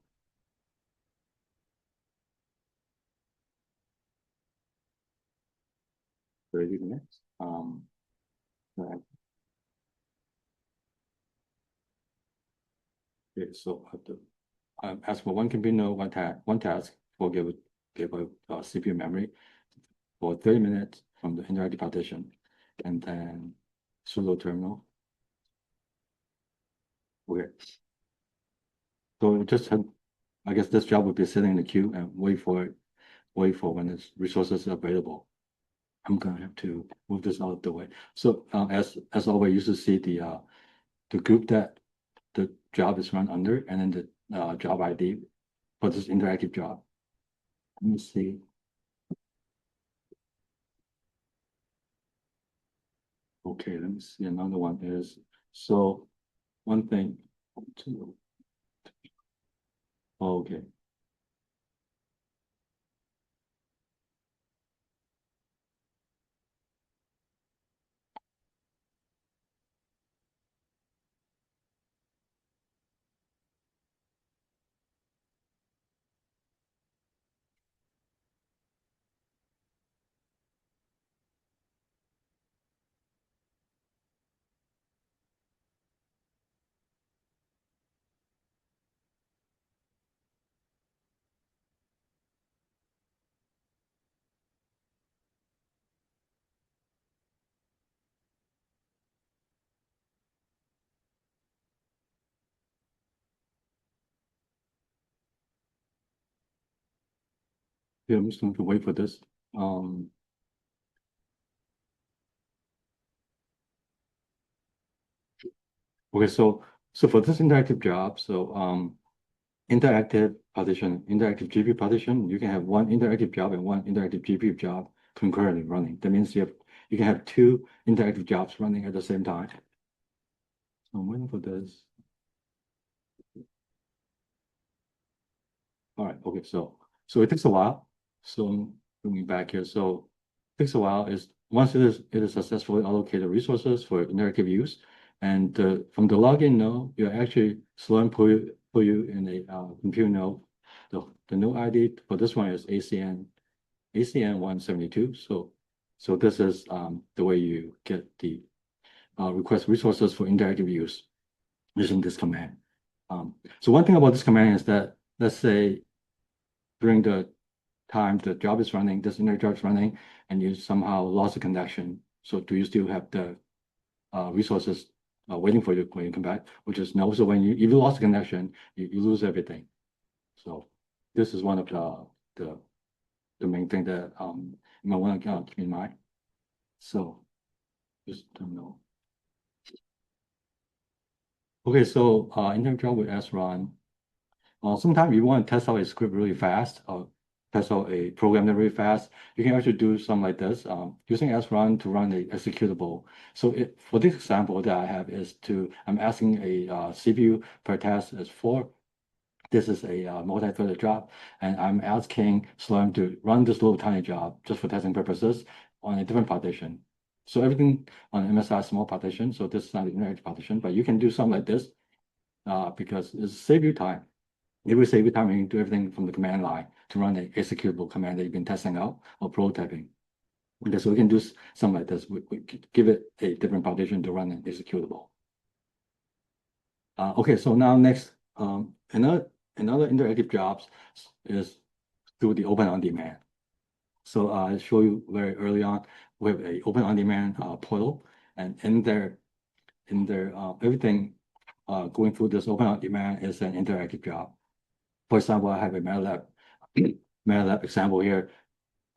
ready next. Right. Okay, so as for one compute node, one task for give a CPU memory for 30 minutes from the interactive partition, and then sudo terminal. Okay. So just I guess this job would be sitting in the queue and wait for when its resources are available. I'm gonna have to move this out of the way. So as always, you should see the group that the job is run under, and then the job ID for this interactive job. Let me see. Okay, let me see. Another one is so one thing. Two. Okay. Yeah, I'm just going to wait for this. Okay, so for this interactive job, interactive GPU partition, you can have one interactive job and one interactive GPU job concurrently running. That means you can have two interactive jobs running at the same time. So I'm waiting for this. All right, okay, so it takes a while. So I'm moving back here. So it takes a while. Once it is successfully allocated resources for interactive use, and from the login node, you actually Slurm put you in a compute node. The node ID for this one is ACN 172. So this is the way you get the request resources for interactive use. using this command. So one thing about this command is that, let's say during the time the job is running, this inner job is running, and you somehow lost a connection. So do you still have the resources waiting for you when you come back? Which is no. So when if you lost a connection, you lose everything. So this is one of the main thing that you might want to keep in mind. So just don't know. Okay, so inner job with srun. Sometimes you want to test out a script really fast or test out a program really fast. You can actually do something like this, using srun to run a executable. So for this example that I have is I'm asking a CPU per task is 4. This is a multi-threaded job, and I'm asking Slurm to run this little tiny job just for testing purposes on a different partition. So everything on MSI is small partition, so this is not an interactive partition, but you can do something like this because it saves you time. It will save you time when you do everything from the command line to run an executable command that you've been testing out or prototyping. Okay, so we can do something like this. We give it a different partition to run an executable. Okay, so now next, another interactive jobs is through the open on demand. So I show you very early on, we have a open on demand portal, and in there, everything going through this open on demand is an interactive job. For example, I have a MATLAB example here.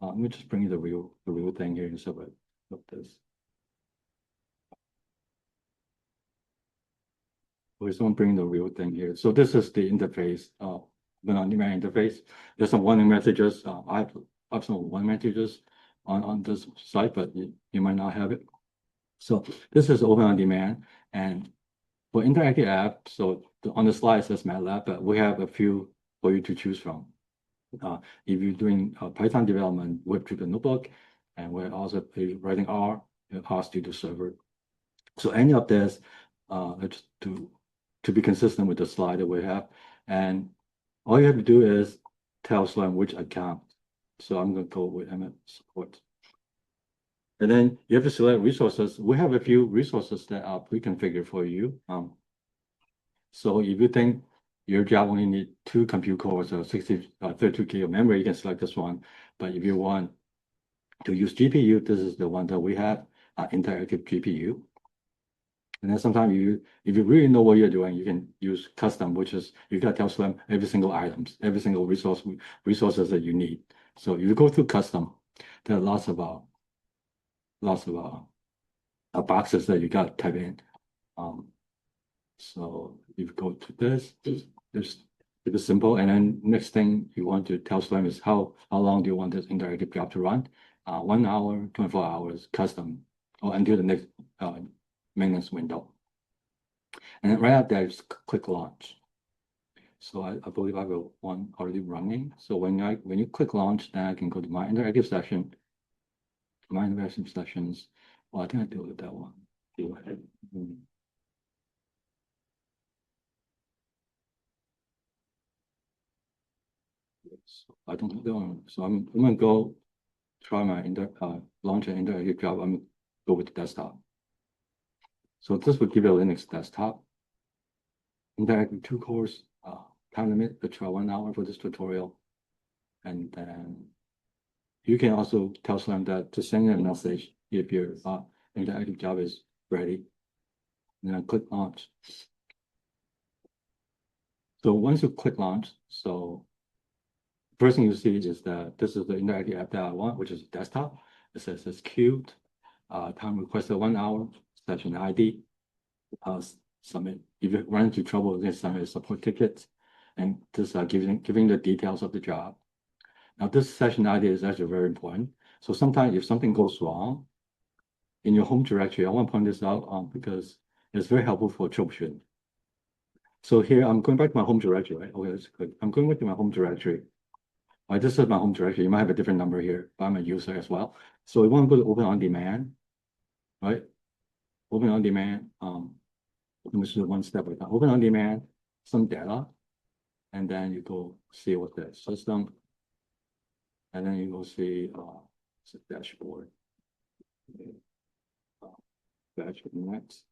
Let me just bring you the real thing here instead of this. Okay, so I'm bringing the real thing here. So this is the interface, open on demand interface. There's some warning messages. I have some warning messages on this site, but you might not have it. So this is open on demand, and for interactive app, so on the slide it says MATLAB, but we have a few for you to choose from. If you're doing Python development, web-driven notebook, and we're also writing R, RStudio server. So any of this, just to be consistent with the slide that we have, and all you have to do is tell Slurm which account. So I'm going to go with MS support. And then you have to select resources. We have a few resources that are pre-configured for you. So if you think your job only need 2 compute cores or 32 GB of memory, you can select this one. But if you want to use GPU, this is the one that we have, interactive GPU. And then sometimes if you really know what you're doing, you can use custom, which is you got to tell Slurm every single items, every single resources that you need. So if you go through custom, there are lots of boxes that you got to type in. So if you go to this, it's simple. And then next thing you want to tell Slurm is how long do you want this interactive job to run? 1 hour, 24 hours, custom, or until the next maintenance window. And then right after that is click launch. So I believe I have one already running. So when you click launch, then I can go to my interactive session. My interactive sessions. Well, I think I deleted that one. So I don't have that one. So I'm gonna go try my launch an interactive job. I'm gonna go with the desktop. So this will give you a Linux desktop. Interactive 2 cores, time limit, try 1 hour for this tutorial. And then you can also tell Slurm that to send a message if your interactive job is ready. And then click launch. So once you click launch, so first thing you see is that this is the interactive app that I want, which is desktop. It says it's queued, time requested 1 hour, session ID, submit. If you run into trouble, then submit a support ticket, and this giving the details of the job. Now this session ID is actually very important. So sometimes if something goes wrong in your home directory, I want to point this out because it's very helpful for troubleshooting. So here I'm going back to my home directory, right? Okay, that's good. I'm going back to my home directory. Right, this is my home directory. You might have a different number here, but I'm a user as well. So we want to go to open on demand, right? Open on demand. Let me do one step at a time. Open on demand, some data, and then you go see what the system, and then you go see the dashboard. Dashboard next.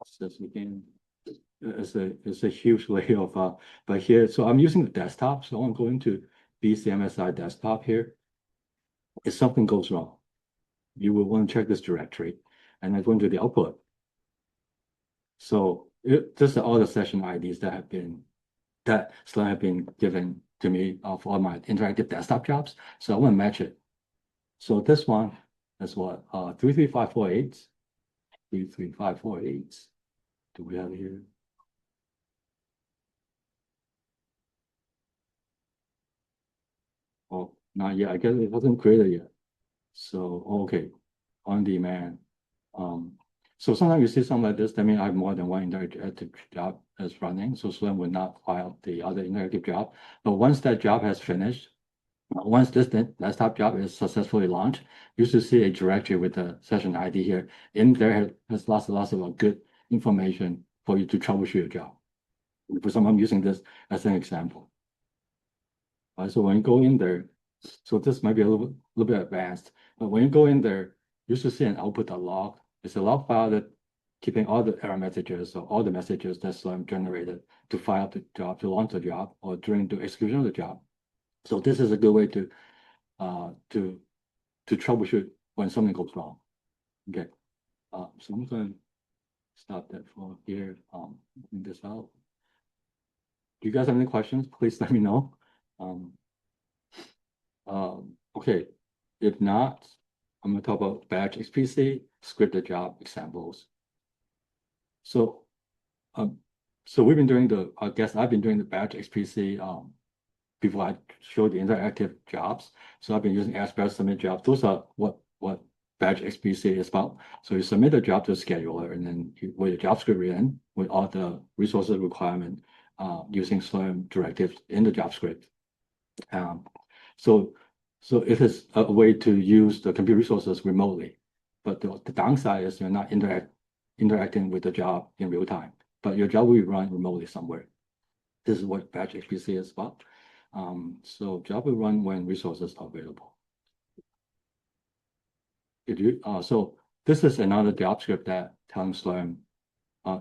Says again, it's a huge layoff. But here, so I'm using the desktop. So I'm going to BCMSI desktop here. If something goes wrong, you will want to check this directory, and I go into the output. So this are all the session IDs that Slurm have been given to me for all my interactive desktop jobs. So I want to match it. So this one is what 33548. 33548. Do we have it here? Oh, not yet. I guess it wasn't created yet. So okay, on demand. So sometimes you see something like this. That means I have more than one interactive job is running. So Slurm will not file the other interactive job. But once that job has finished, once this desktop job is successfully launched, you should see a directory with the session ID here. In there has lots and lots of good information for you to troubleshoot your job. For example, I'm using this as an example. So when you go in there, so this might be a little bit advanced, but when you go in there, you should see an output.log. It's a log file that keeping all the error messages or all the messages that Slurm generated to file the job, to launch the job, or during the execution of the job. So this is a good way to troubleshoot when something goes wrong. Okay, so I'm going to stop that for here. Clean this out. Do you guys have any questions? Please let me know. Okay, if not, I'm going to talk about batch XPC scripted job examples. So, so we've been doing I guess I've been doing the batch XPC before I showed the interactive jobs. So I've been using Asperger submit jobs. Those are what batch XPC is about. So you submit a job to a scheduler, and then with the JavaScript in with all the resources requirement using Slurm directives in the JavaScript. So it is a way to use the compute resources remotely. But the downside is you're not interacting with the job in real time, but your job will run remotely somewhere. This is what batch XPC is about. So job will run when resources are available. So this is another JavaScript that tells Slurm,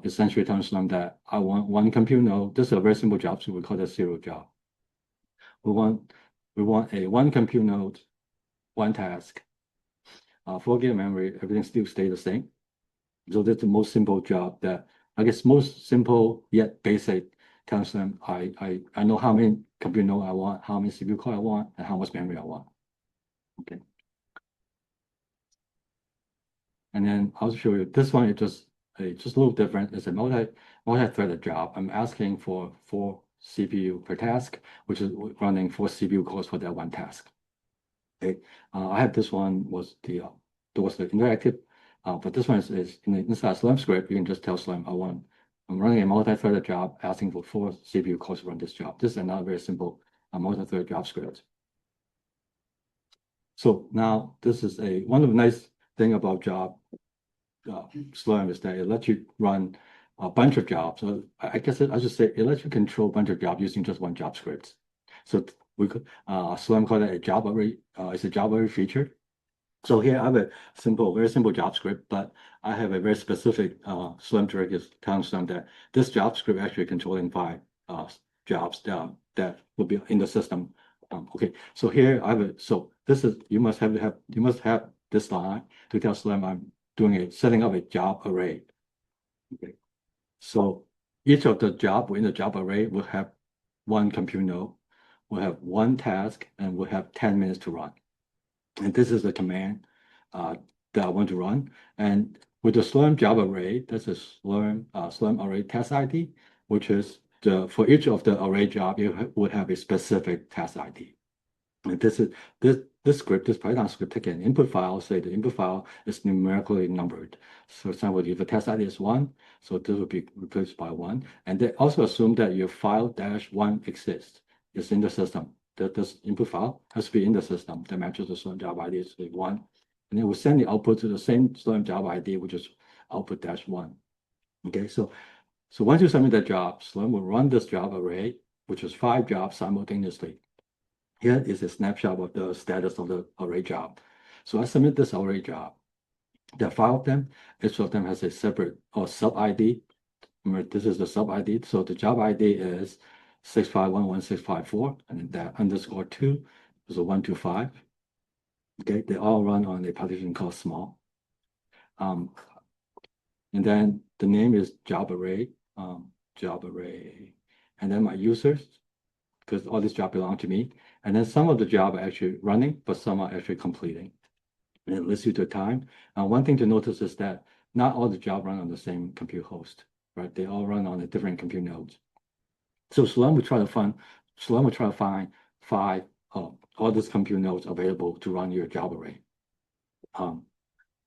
essentially tells Slurm that I want one compute node. This is a very simple JavaScript. We call it serial job. We want a one compute node, one task. 4 GB memory, everything still stays the same. So that's the most simple job that I guess most simple yet basic tells them I know how many compute node I want, how many CPU core I want, and how much memory I want. Okay. And then I'll show you this one is just a little different. It's a multi-threaded job. I'm asking for 4 CPU per task, which is running 4 CPU cores for that one task. Okay. I have this one was the interactive, but this one is inside Slurm script. You can just tell Slurm I'm running a multi-threaded job, asking for 4 CPU cores to run this job. This is another very simple multi-threaded job script. So now this is one of the nice thing about Slurm is that it lets you run a bunch of jobs. So I guess I should say it lets you control a bunch of jobs using just one job script. So we could Slurm call it a job array. It's a job array feature. So here I have a very simple JavaScript, but I have a very specific Slurm directive telling Slurm that this JavaScript actually controlling 5 jobs that will be in the system. Okay, so here I have so this is you must have this line to tell Slurm I'm setting up a job array. Okay, so each of the job within the job array will have one compute node, will have one task, and will have 10 minutes to run. And this is the command that I want to run. And with the Slurm job array, this is Slurm array task ID, which is for each of the array job, you would have a specific task ID. And this Python script take an input file, say the input file is numerically numbered. So for example, if the task ID is 1, so this will be replaced by 1. And they also assume that your file -1 exists, is in the system. That this input file has to be in the system that matches the Slurm job ID is 1. And it will send the output to the same Slurm job ID, which is output -1. Okay, so once you submit that job, Slurm will run this job array, which is 5 jobs simultaneously. Here is a snapshot of the status of the array job. So I submit this array job. There are 5 of them. Each of them has a separate or sub ID. Remember, this is the sub ID. So the job ID is 6511654, and that _2 is a 125. Okay, they all run on a partition called small. And then the name is job array, and then my users, because all these jobs belong to me. And then some of the job are actually running, but some are actually completing. And it lists you the time. One thing to notice is that not all the jobs run on the same compute host, right? They all run on a different compute nodes. So Slurm will try to find 5 all these compute nodes available to run your job array.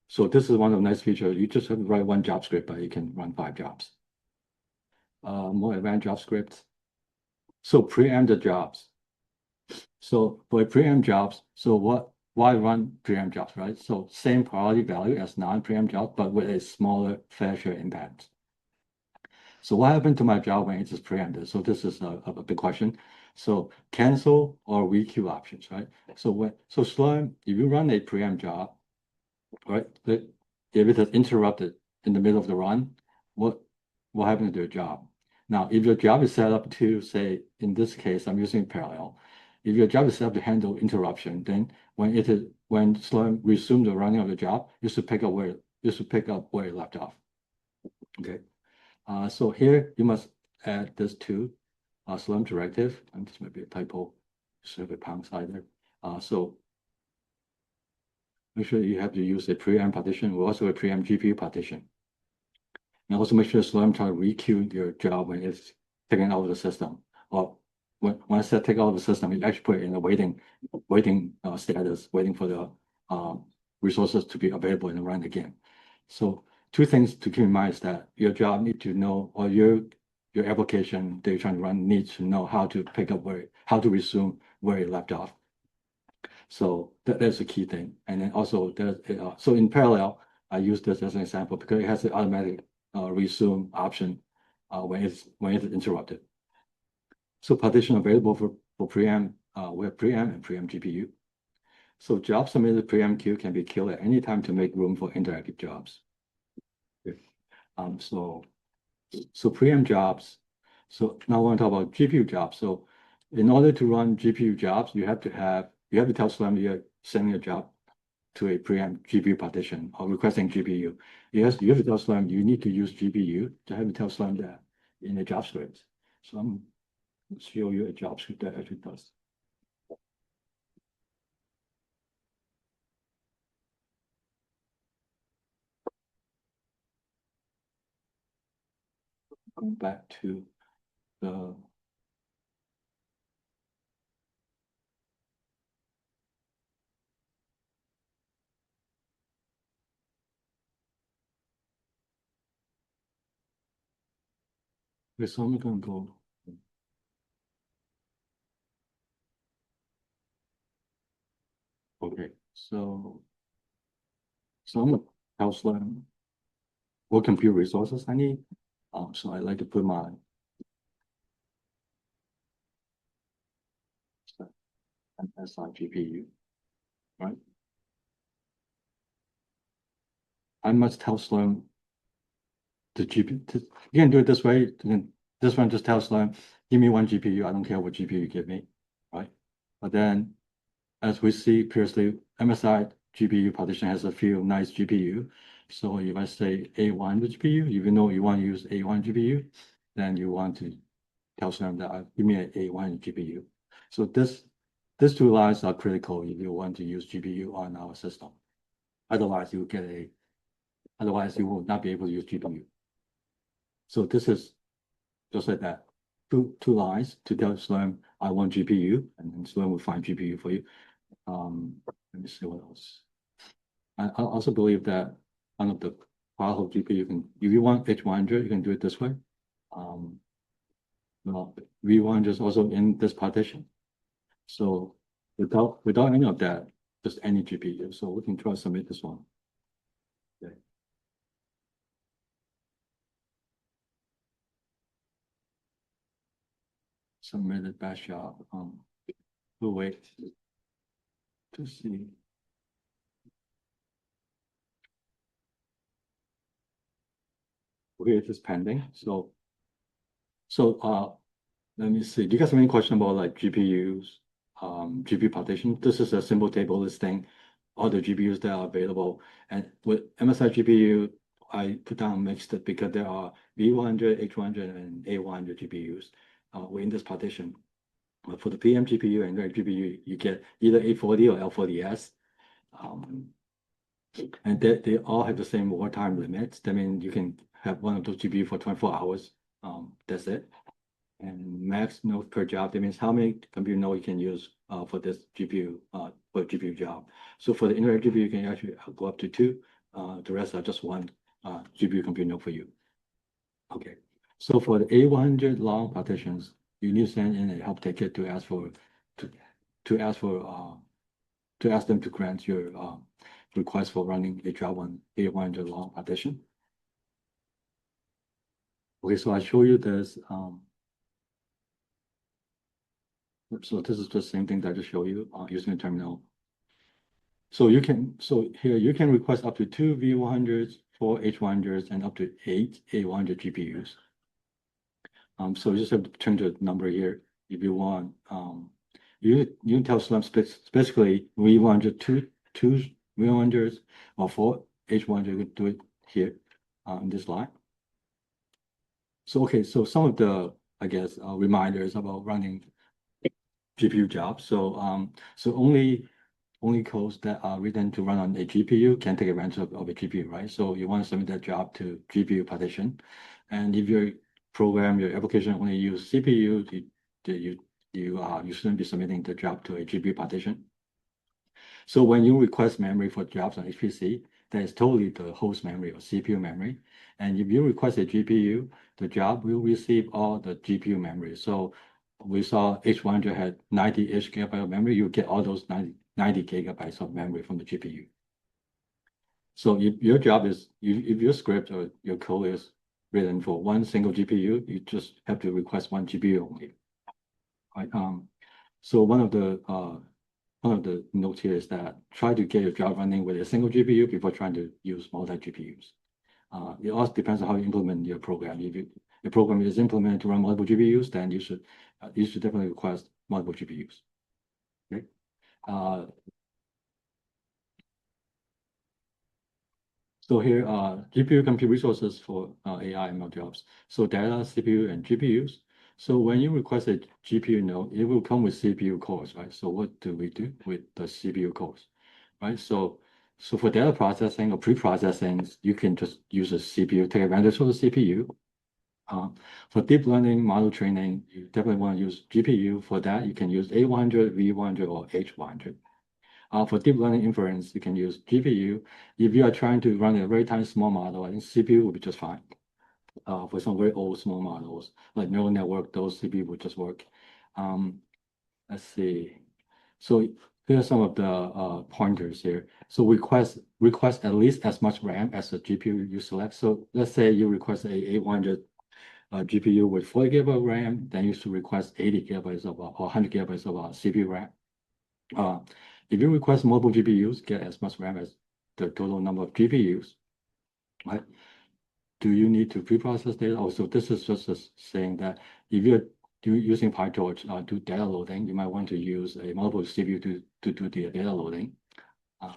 So this is one of the nice features. You just have to write one job script, but you can run 5 jobs. More advanced job scripts. So preempt the jobs. So for preempt jobs, why run preempt jobs, right? So same priority value as non-preempt jobs, but with a smaller fair share impact. So what happened to my job when it is preempted? So this is a big question. So cancel or requeue options, right? So Slurm, if you run a preempt job, right? If it is interrupted in the middle of the run, what happens to your job? Now, if your job is set up to, say, in this case, I'm using parallel. If your job is set up to handle interruption, then when Slurm resumes the running of the job, you should pick up where it left off. Okay. So here you must add this to Slurm directive, and this might be a typo, should have a pound sign there. So make sure you have to use a preempt partition or also a preempt GPU partition. And also make sure Slurm try to requeue your job when it's taken out of the system. Or when I said take out of the system, you actually put it in a waiting status, waiting for the resources to be available and run again. So 2 things to keep in mind is that your job need to know, or your application that you're trying to run needs to know how to resume where it left off. So that's a key thing. And then also so in parallel, I use this as an example because it has an automatic resume option when it's interrupted. So partition available for preempt, we have preempt and preempt GPU. So job submitted preempt queue can be killed at any time to make room for interactive jobs. So preempt jobs. So now I want to talk about GPU jobs. So in order to run GPU jobs, you have to tell Slurm you're sending a job to a preempt GPU partition or requesting GPU. You have to tell Slurm you need to use GPU to have to tell Slurm that in a job script. So I'm going to show you a job script that actually does. Going back to the so I'm going to go. Okay, so I'm going to tell Slurm what compute resources I need. So I like to put my SI GPU, right? I must tell Slurm the GPU. You can do it this way. This one just tells Slurm, give me 1 GPU. I don't care what GPU you give me, right? But then, as we see previously, MSI GPU partition has a few nice GPU. So if I say A1 GPU, even though you want to use A1 GPU, then you want to tell Slurm that give me an A1 GPU. So these 2 lines are critical if you want to use GPU on our system. Otherwise, you will not be able to use GPU. So this is just like that. 2 lines to tell Slurm I want GPU, and then Slurm will find GPU for you. Let me see what else. I also believe that one of the powerful GPU if you want H100, you can do it this way. Well, V1 is also in this partition. So without any of that, just any GPU. So we can try to submit this one. Okay. Submitted batch job. We'll wait to see. Okay, it is pending. So let me see. Do you guys have any question about like GPUs, GPU partition? This is a simple table listing all the GPUs that are available. And with MSI GPU, I put down mixed because there are V100, H100, and A100 GPUs within this partition. But for the PM GPU and Red GPU, you get either A40 or L40S. And they all have the same wartime limits. That means you can have one of those GPU for 24 hours. That's it. And max nodes per job, that means how many compute nodes you can use for this GPU, for GPU job. So for the indirect GPU, you can actually go up to 2. The rest are just 1 GPU compute node for you. Okay. So for the A100 long partitions, you need to send in a help ticket to ask them to grant your request for running a job on A100 long partition. Okay, so I show you this. So this is the same thing that I just showed you using the terminal. So here you can request up to 2 V100s, 4 H100s, and up to 8 A100 GPUs. So you just have to change the number here if you want. You can tell Slurm specifically V100 two V100s or 4 H100. You could do it here in this line. So okay, so some of the reminders about running GPU jobs. So only codes that are written to run on a GPU can take advantage of a GPU, right? So you want to submit that job to GPU partition, and if your application only use CPU, you shouldn't be submitting the job to a GPU partition. So when you request memory for jobs on HPC, that is totally the host memory or CPU memory. And if you request a GPU, the job will receive all the GPU memory. So we saw H100 had 90-ish gigabyte of memory. You get all those 90 gigabytes of memory from the GPU. So if your job is, if your script or your code is written for one single GPU, you just have to request one GPU only. Right? So one of the notes here is that try to get your job running with a single GPU before trying to use multi GPUs. It also depends on how you implement your program. If your program is implemented to run multiple GPUs, then you should definitely request multiple GPUs. Okay. So here are GPU compute resources for AI ML jobs. So data, CPU, and GPUs. So when you request a GPU node, it will come with CPU cores, right? So what do we do with the CPU cores, right? So for data processing or pre-processing, you can just use a CPU, take advantage of the CPU. For deep learning model training, you definitely want to use GPU. For that, you can use A100, V100, or H100. For deep learning inference, you can use GPU. If you are trying to run a very tiny small model, I think CPU will be just fine. For some very old small models, like neural network, those CPU will just work. Let's see. So here are some of the pointers here. So request at least as much RAM as the GPU you select. So let's say you request a A100 GPU with 40 gigabytes of RAM, then you should request 80 gigabytes of or 100 gigabytes of CPU RAM. If you request multiple GPUs, get as much RAM as the total number of GPUs, right? Do you need to pre-process data? Also, this is just saying that if you're using PyTorch to data loading, you might want to use a multiple CPU to do the data loading.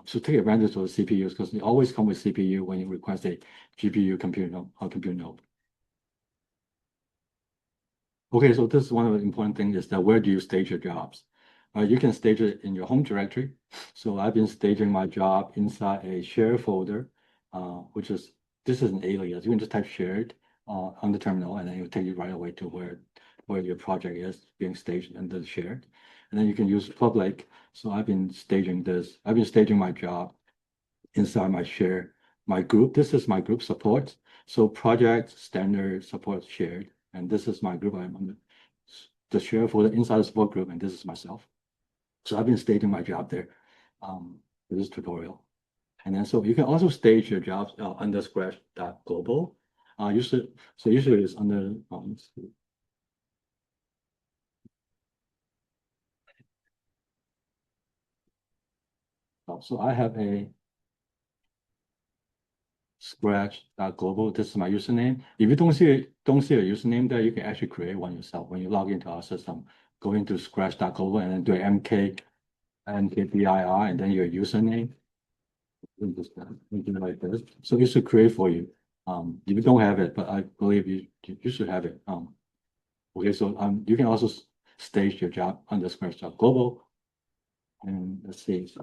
So take advantage of the CPUs because they always come with CPU when you request a GPU compute node. Okay, so this is one of the important things is that where do you stage your jobs? You can stage it in your home directory. So I've been staging my job inside a share folder, this is an alias. You can just type shared on the terminal, and then it will take you right away to where your project is being staged under the shared. And then you can use public. So I've been staging my job inside my group. This is my group support. So project, standard, support, shared. And this is my group. I'm on the share folder inside the support group, and this is myself. So I've been staging my job there for this tutorial. And then so you can also stage your jobs under scratch.global. Usually it's under so I have a scratch.global. This is my username. If you don't see a username there, you can actually create one yourself. When you log into our system, go into scratch.global and then do mkdir and then your username. Something like this. So it should create for you. If you don't have it, but I believe you should have it. Okay, so you can also stage your job under scratch.global. And let's see.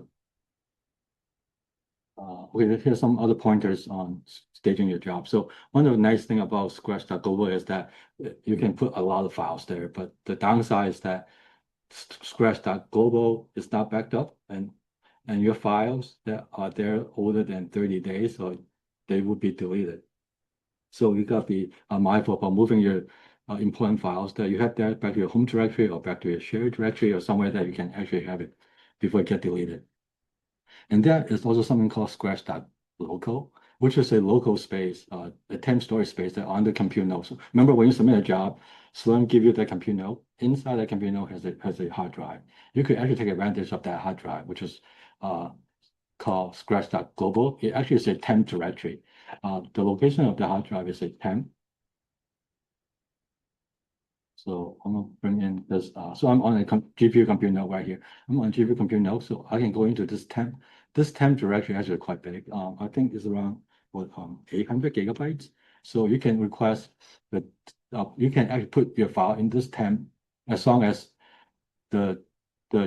Okay, here's some other pointers on staging your job. So one of the nice thing about scratch.global is that you can put a lot of files there, but the downside is that scratch.global is not backed up, and your files that are there older than 30 days, so they would be deleted. So you got to be mindful about moving your important files that you have there back to your home directory or back to your shared directory or somewhere that you can actually have it before it get deleted. And there is also something called scratch.local, which is a local space, a temp storage space that on the compute node. So remember when you submit a job, Slurm give you that compute node. Inside that compute node has a hard drive. You could actually take advantage of that hard drive, which is called scratch.global. It actually is a temp directory. The location of the hard drive is a temp. So I'm gonna bring in this. So I'm on a GPU compute node right here. I'm on GPU compute node, so I can go into this temp. This temp directory actually quite big. I think it's around 800 gigabytes. So you can request that you can actually put your file in this temp as long as the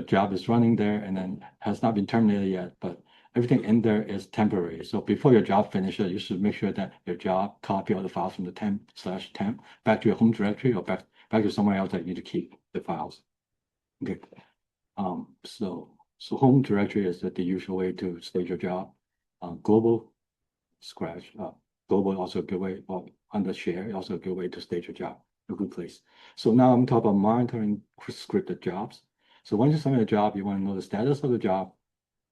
job is running there and then has not been terminated yet, but everything in there is temporary. So before your job finishes, you should make sure that your job copy all the files from the temp/temp back to your home directory or back to somewhere else that you need to keep the files. Okay. So home directory is the usual way to stage your job. Global scratch. Global also a good way, or under share, also a good way to stage your job. A good place. So now I'm talking about monitoring scripted jobs. So once you submit a job, you want to know the status of the job.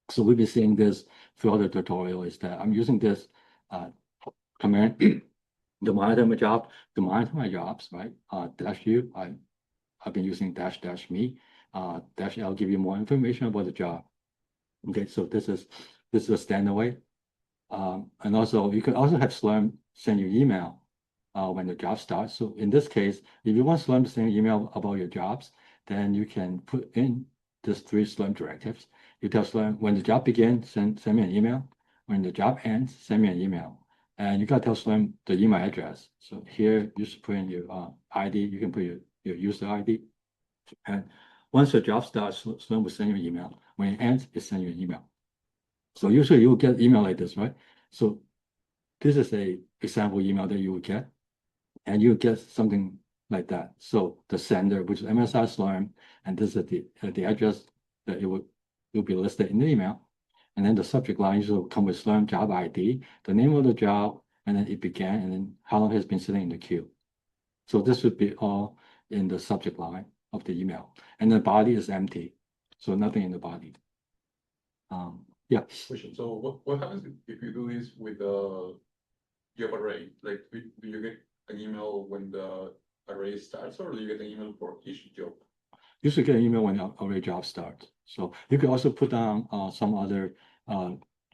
So we've been seeing this throughout the tutorial is that I'm using this command to monitor my job, to monitor my jobs, right? -u, I've been using -me. -l give you more information about the job. Okay, so this is a standard way. And also you can also have Slurm send you email when the job starts. So in this case, if you want Slurm to send you email about your jobs, then you can put in these 3 Slurm directives. You tell Slurm when the job begins, send me an email. When the job ends, send me an email. And you gotta tell Slurm the email address. So here you should put in your ID. You can put your user ID. And once the job starts, Slurm will send you an email. When it ends, it sends you an email. So usually you will get email like this, right? So this is a example email that you will get, and you get something like that. So the sender, which is MSI Slurm, and this is the address that it will be listed in the email. And then the subject line usually will come with Slurm job ID, the name of the job, and then it began, and then how long it has been sitting in the queue. So this would be all in the subject line of the email. And the body is empty. So nothing in the body. Yeah. Question. So what happens if you do this with the job array? Like, do you get an email when the array starts, or do you get an email for each job? You should get an email when the array job starts. So you could also put down some other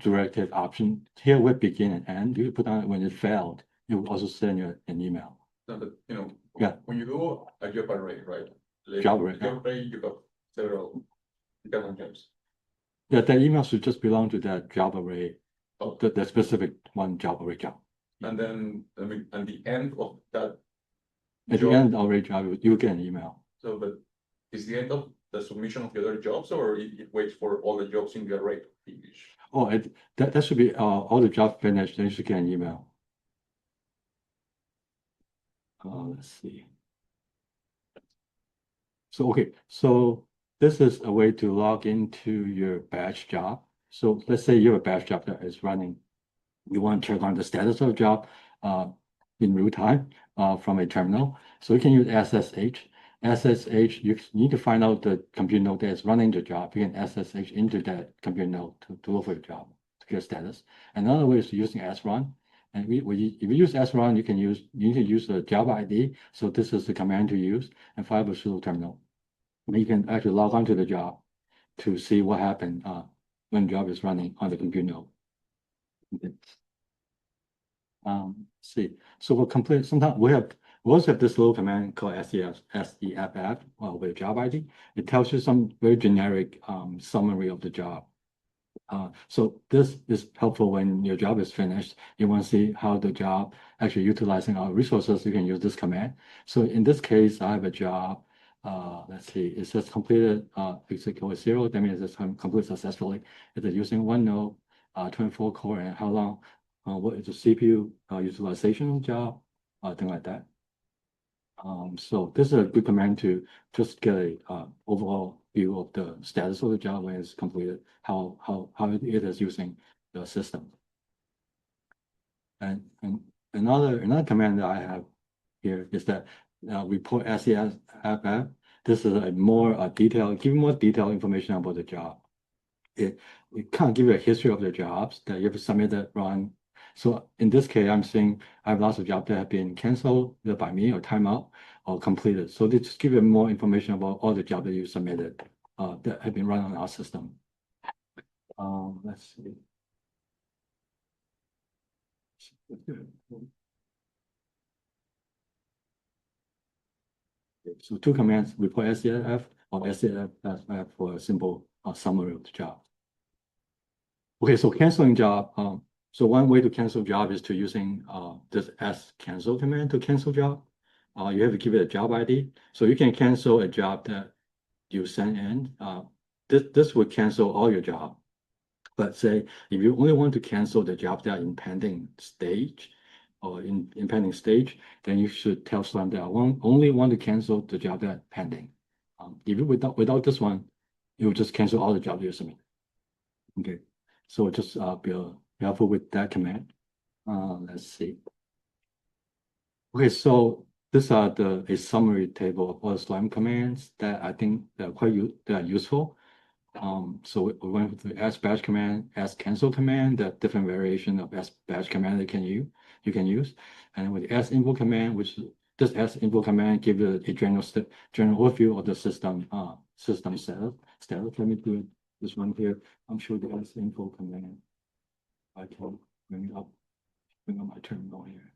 directive option. Here with begin and end, you could put down when it failed. It will also send you an email. No, but Yeah. when you do a job array, right? Like, Job array, Job array, you have several different jobs. Yeah, that email should just belong to that job array, Oh. the specific one job array job. And then, I mean, at the end of that. At the end of the array job, you will get an email. So, but is the end of the submission of the other jobs, or it waits for all the jobs in the array to finish? Oh, that should be all the jobs finished, then you should get an email. Let's see. So, okay, so this is a way to log into your batch job. So let's say you have a batch job that is running. You want to check on the status of the job in real time from a terminal. So you can use SSH. SSH, you need to find out the compute node that is running the job. You can SSH into that compute node to look for your job, to get status. Another way is using srun. And if you use srun, you need to use the job ID. So this is the command to use, and fire a sudo terminal. And you can actually log on to the job to see what happened when the job is running on the compute node. Okay. See, so we'll complete, sometimes we also have this little command called SEFF with job ID. It tells you some very generic summary of the job. So this is helpful when your job is finished. You want to see how the job actually utilizing our resources. You can use this command. So in this case, I have a job. Let's see, it says completed executable 0. That means it's complete successfully. It's using one node, 24 core, and how long? What is the CPU utilization job? Thing like that. So this is a good command to just get a overall view of the status of the job when it's completed, how it is using the system. And another command that I have here is that report SEFF. This is a more detailed, give more detailed information about the job. It can't give you a history of the jobs that you have submitted, run. So in this case, I'm saying I have lots of jobs that have been canceled either by me or timeout or completed. So they just give you more information about all the jobs that you submitted that have been run on our system. Let's see. So two commands, report SEFF or SEFF for a simple summary of the job. Okay, so canceling job. So one way to cancel job is to using this cancel command to cancel job. You have to give it a job ID. So you can cancel a job that you send in. This would cancel all your job. But say if you only want to cancel the job that are in pending stage or in pending stage, then you should tell Slurm that I only want to cancel the job that are pending. If you without this one, it will just cancel all the jobs you submit. Okay, so just be helpful with that command. Let's see. Okay, so these are a summary table of all the Slurm commands that I think they're useful. So we went with the sbatch command, cancel command, that different variation of sbatch command that you can use, and with the sinfo command, which this sinfo command gives you a general overview of the system status. Let me do this one here. I'm sure the sinfo command. I can bring up my terminal here.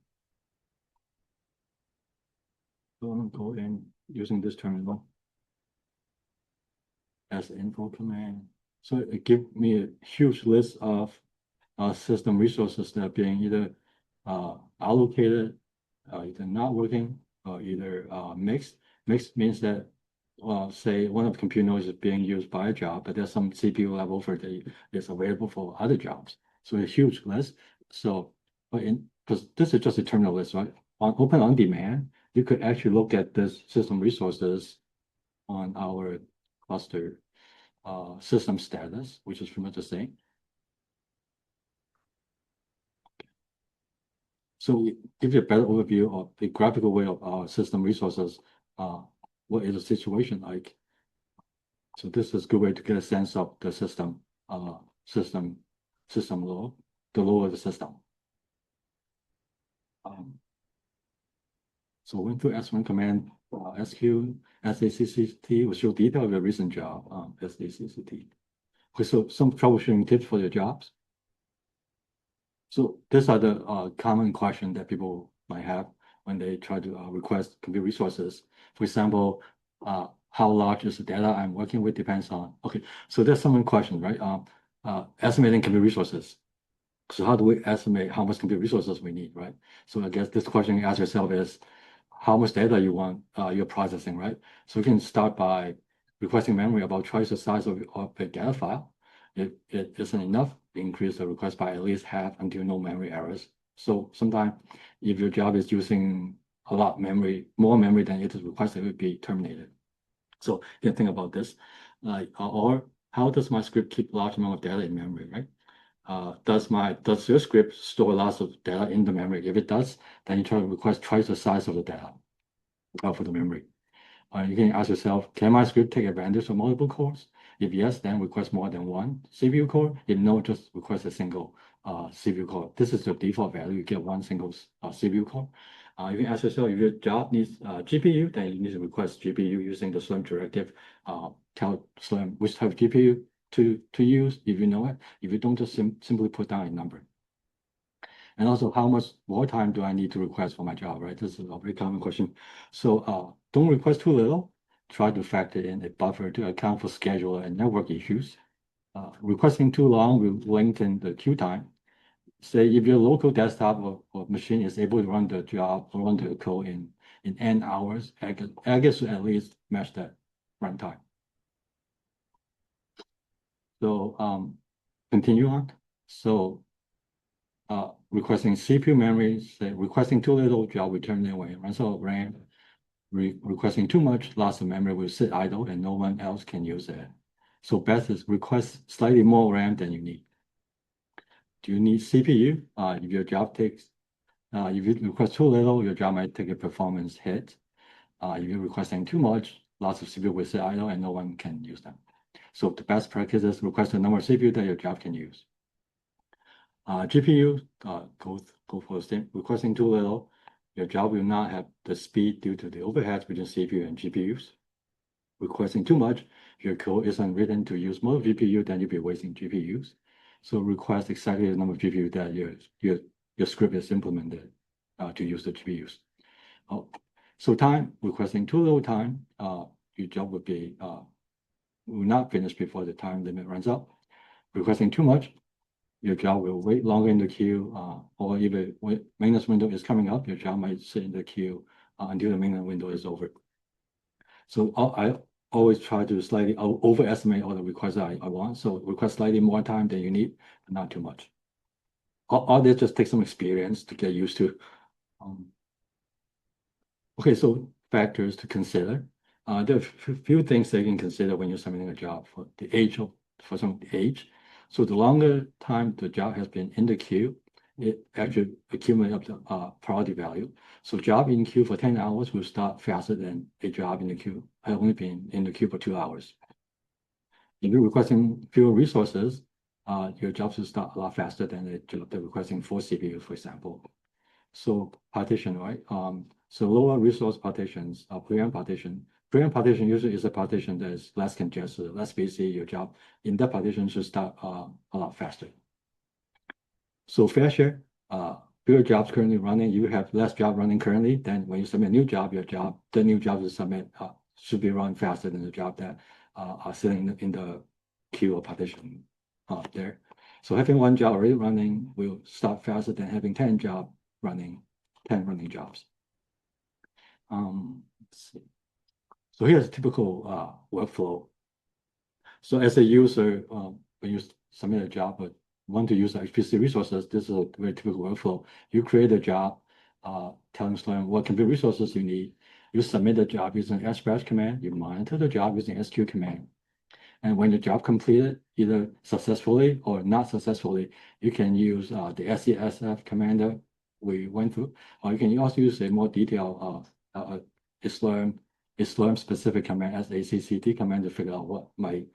So I'm going to go in using this terminal. Info command. So it gives me a huge list of system resources that are being either allocated, either not working, or either mixed. Mixed means that, say one of the compute nodes is being used by a job, but there's some CPU level for is available for other jobs. So a huge list. So, because this is just a terminal list, right? On Open On Demand, you could actually look at this system resources on our cluster system status, which is pretty much the same. So it gives you a better overview of the graphical way of our system resources. What is the situation like? So this is a good way to get a sense of the system load, the load of the system. So we went through srun command, sq, sacct will show detail of your recent job, sacct. Okay, so some troubleshooting tips for your jobs. So these are the common questions that people might have when they try to request compute resources. For example, how large is the data I'm working with depends on. Okay, so there's some questions, right? Estimating compute resources. So how do we estimate how much compute resources we need, right? So I guess this question you ask yourself is how much data you want you're processing, right? So you can start by requesting memory about twice the size of a data file. If it isn't enough, increase the request by at least half until no memory errors. So sometimes if your job is using a lot memory, more memory than it is requested, it would be terminated. So you can think about this, or how does my script keep large amount of data in memory, right? Does your script store lots of data in the memory? If it does, then you try to request twice the size of the data for the memory. You can ask yourself, can my script take advantage of multiple cores? If yes, then request more than one CPU core. If no, just request a single CPU core. This is the default value. You get one single CPU core. You can ask yourself, if your job needs GPU, then you need to request GPU using the Slurm directive. Tell Slurm which type of GPU to use if you know it. If you don't, just simply put down a number. And also, how much more time do I need to request for my job, right? This is a very common question. So don't request too little. Try to factor in a buffer to account for schedule and network issues. Requesting too long will lengthen the queue time. Say if your local desktop or machine is able to run the job or run the code in N hours, I guess should at least match that runtime. So continue on. So requesting CPU memory, say requesting too little, job will terminate when it runs out of RAM. Requesting too much, lots of memory will sit idle and no one else can use it. So best is request slightly more RAM than you need. Do you need CPU? If your job takes, if you request too little, your job might take a performance hit. If you're requesting too much, lots of CPU will sit idle and no one can use them. So the best practice is request the number of CPU that your job can use. GPU, go for the same. Requesting too little, your job will not have the speed due to the overheads between CPU and GPUs. Requesting too much, your code isn't written to use more GPU, then you'll be wasting GPUs. So request exactly the number of GPU that your script is implemented to use the GPUs. So time, requesting too little time, your job will not finish before the time limit runs out. Requesting too much, your job will wait longer in the queue, or if a maintenance window is coming up, your job might sit in the queue until the maintenance window is over. So I always try to slightly overestimate all the requests I want. So request slightly more time than you need, but not too much. All this just takes some experience to get used to. Okay, so factors to consider. There are a few things that you can consider when you're submitting a job for the age for some age. So the longer time the job has been in the queue, it actually accumulates up the priority value. So job in queue for 10 hours will start faster than a job in the queue had only been in the queue for 2 hours. If you're requesting fewer resources, your job should start a lot faster than a job that requesting 4 CPU, for example. So partition, right? So lower resource partitions, preamp partition. Preamp partition usually is a partition that is less congested, less busy. Your job in that partition should start a lot faster. So fair share, fewer jobs currently running, you have less job running currently, then when you submit a new job, the new job you submit should be run faster than the job that are sitting in the queue or partition there. So having one job already running will start faster than having 10 running jobs. Let's see. So here's a typical workflow. So as a user, when you submit a job but want to use HPC resources, this is a very typical workflow. You create a job, telling Slurm what compute resources you need. You submit the job using sbatch command. You monitor the job using SQ command. And when the job completed, either successfully or not successfully, you can use the SESF commander we went through, or you can also use a more detailed Slurm specific command as ACCT command to figure out what might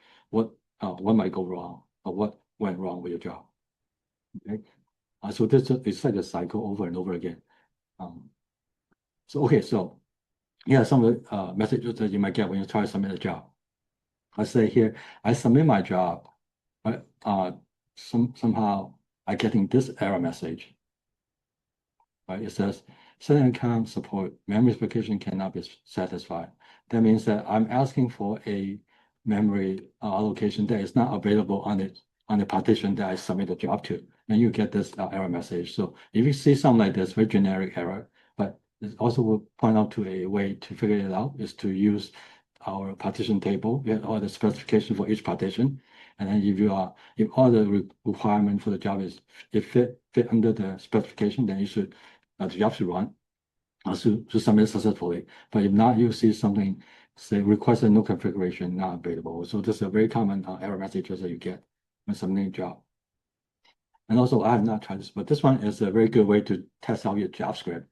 go wrong or what went wrong with your job. Okay, so this is like a cycle over and over again. So yeah, some of the messages that you might get when you try to submit a job. I say here, I submit my job, but somehow I'm getting this error message. Right? It says certain account support memory specification cannot be satisfied. That means that I'm asking for a memory allocation that is not available on the partition that I submit the job to. And you get this error message. So if you see something like this, very generic error, but it also will point out to a way to figure it out is to use our partition table, we have all the specification for each partition. And then if all the requirement for the job is fit under the specification, then the job should run to submit successfully. But if not, you see something say requested no configuration not available. So this is a very common error messages that you get when submitting a job. And also, I have not tried this, but this one is a very good way to test out your JavaScript.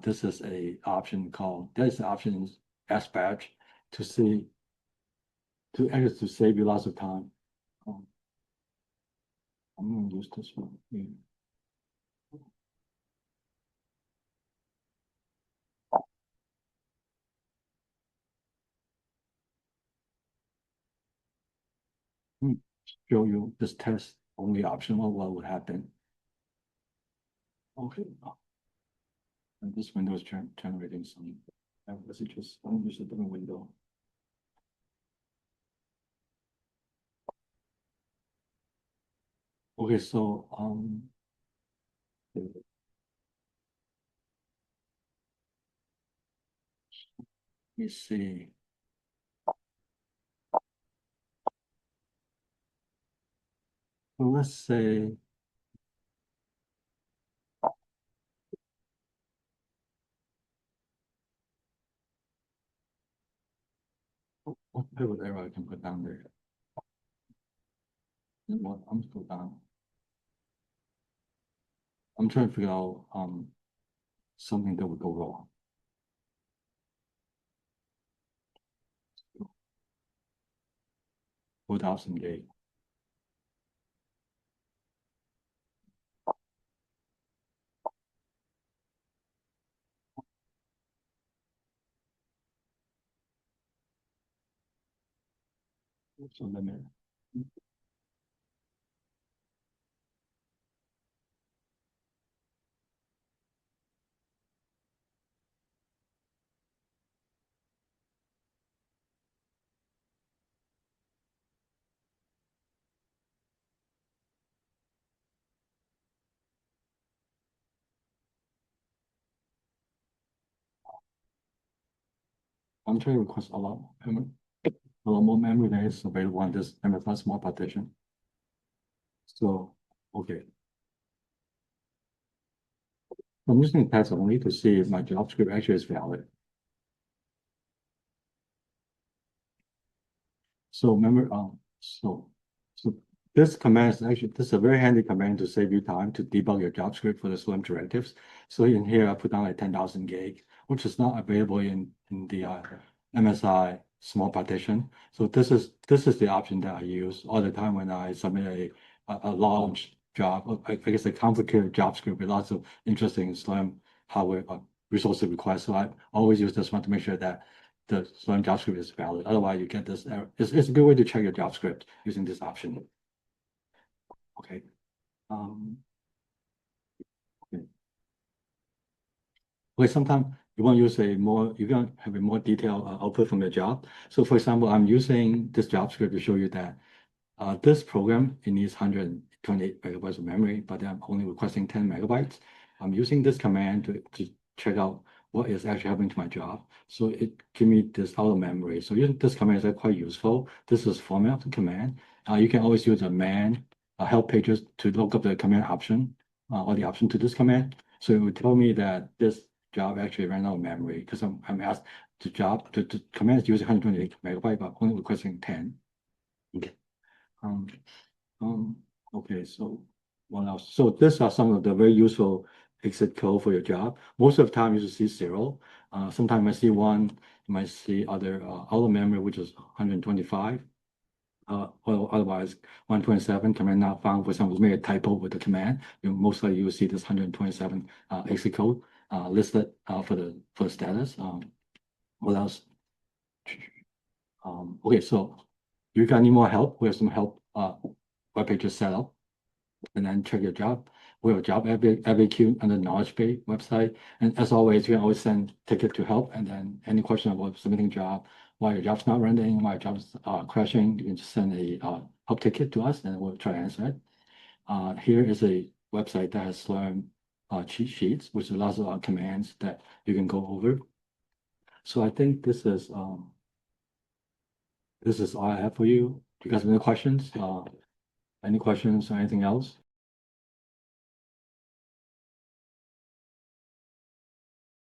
This is a option there is an option in sbatch to save you lots of time. I'm going to use this one. Yeah. Show you this test only option, what would happen. Okay. And this window is generating some messages. I'll use a different window. Okay, so let me see. Well, let's say what pivot arrow I can put down there. What I'm going down. I'm trying to figure out something that would go wrong. 4,000 gig. So let me. I'm trying to request a lot more memory than is available on this MFI small partition. So, okay. I'm using text only to see if my JavaScript actually is valid. So remember, so this command is actually, this is a very handy command to save you time to debug your JavaScript for the Slurm directives. So in here, I put down like 10,000 gig, which is not available in the MSI small partition. So this is the option that I use all the time when I submit a large job, I guess a complicated JavaScript with lots of interesting Slurm hardware resource requests. So I always use this one to make sure that the Slurm JavaScript is valid. Otherwise, you get this error. It's a good way to check your JavaScript using this option. Okay. Okay. Okay, sometimes you want to use you can have a more detailed output from your job. So for example, I'm using this JavaScript to show you that this program, it needs 128 megabytes of memory, but I'm only requesting 10 megabytes. I'm using this command to check out what is actually happening to my job. So it give me this out of memory. So using this command is quite useful. This is format of the command. You can always use a man help pages to look up the command option or the option to this command. So it would tell me that this job actually ran out of memory because I'm asked the command is using 128 megabytes, but only requesting 10. Okay. Okay, so what else? So these are some of the very useful exit code for your job. Most of the time you see 0. Sometimes you might see 1, you might see other out of memory, which is 125. Or otherwise 127 command not found. For example, made a typo with the command. Most likely you will see this 127 exit code listed for the status. What else? Okay, so you got any more help? We have some help web pages set up, and then check your job. We have a job FAQ under knowledge base website. And as always, you can always send ticket to help. And then any question about submitting job, why your job's not rendering, why your job's crashing, you can just send a help ticket to us and we'll try to answer it. Here is a website that has Slurm cheat sheets, which is lots of commands that you can go over. So I think this is all I have for you. Do you guys have any questions? Any questions or anything else?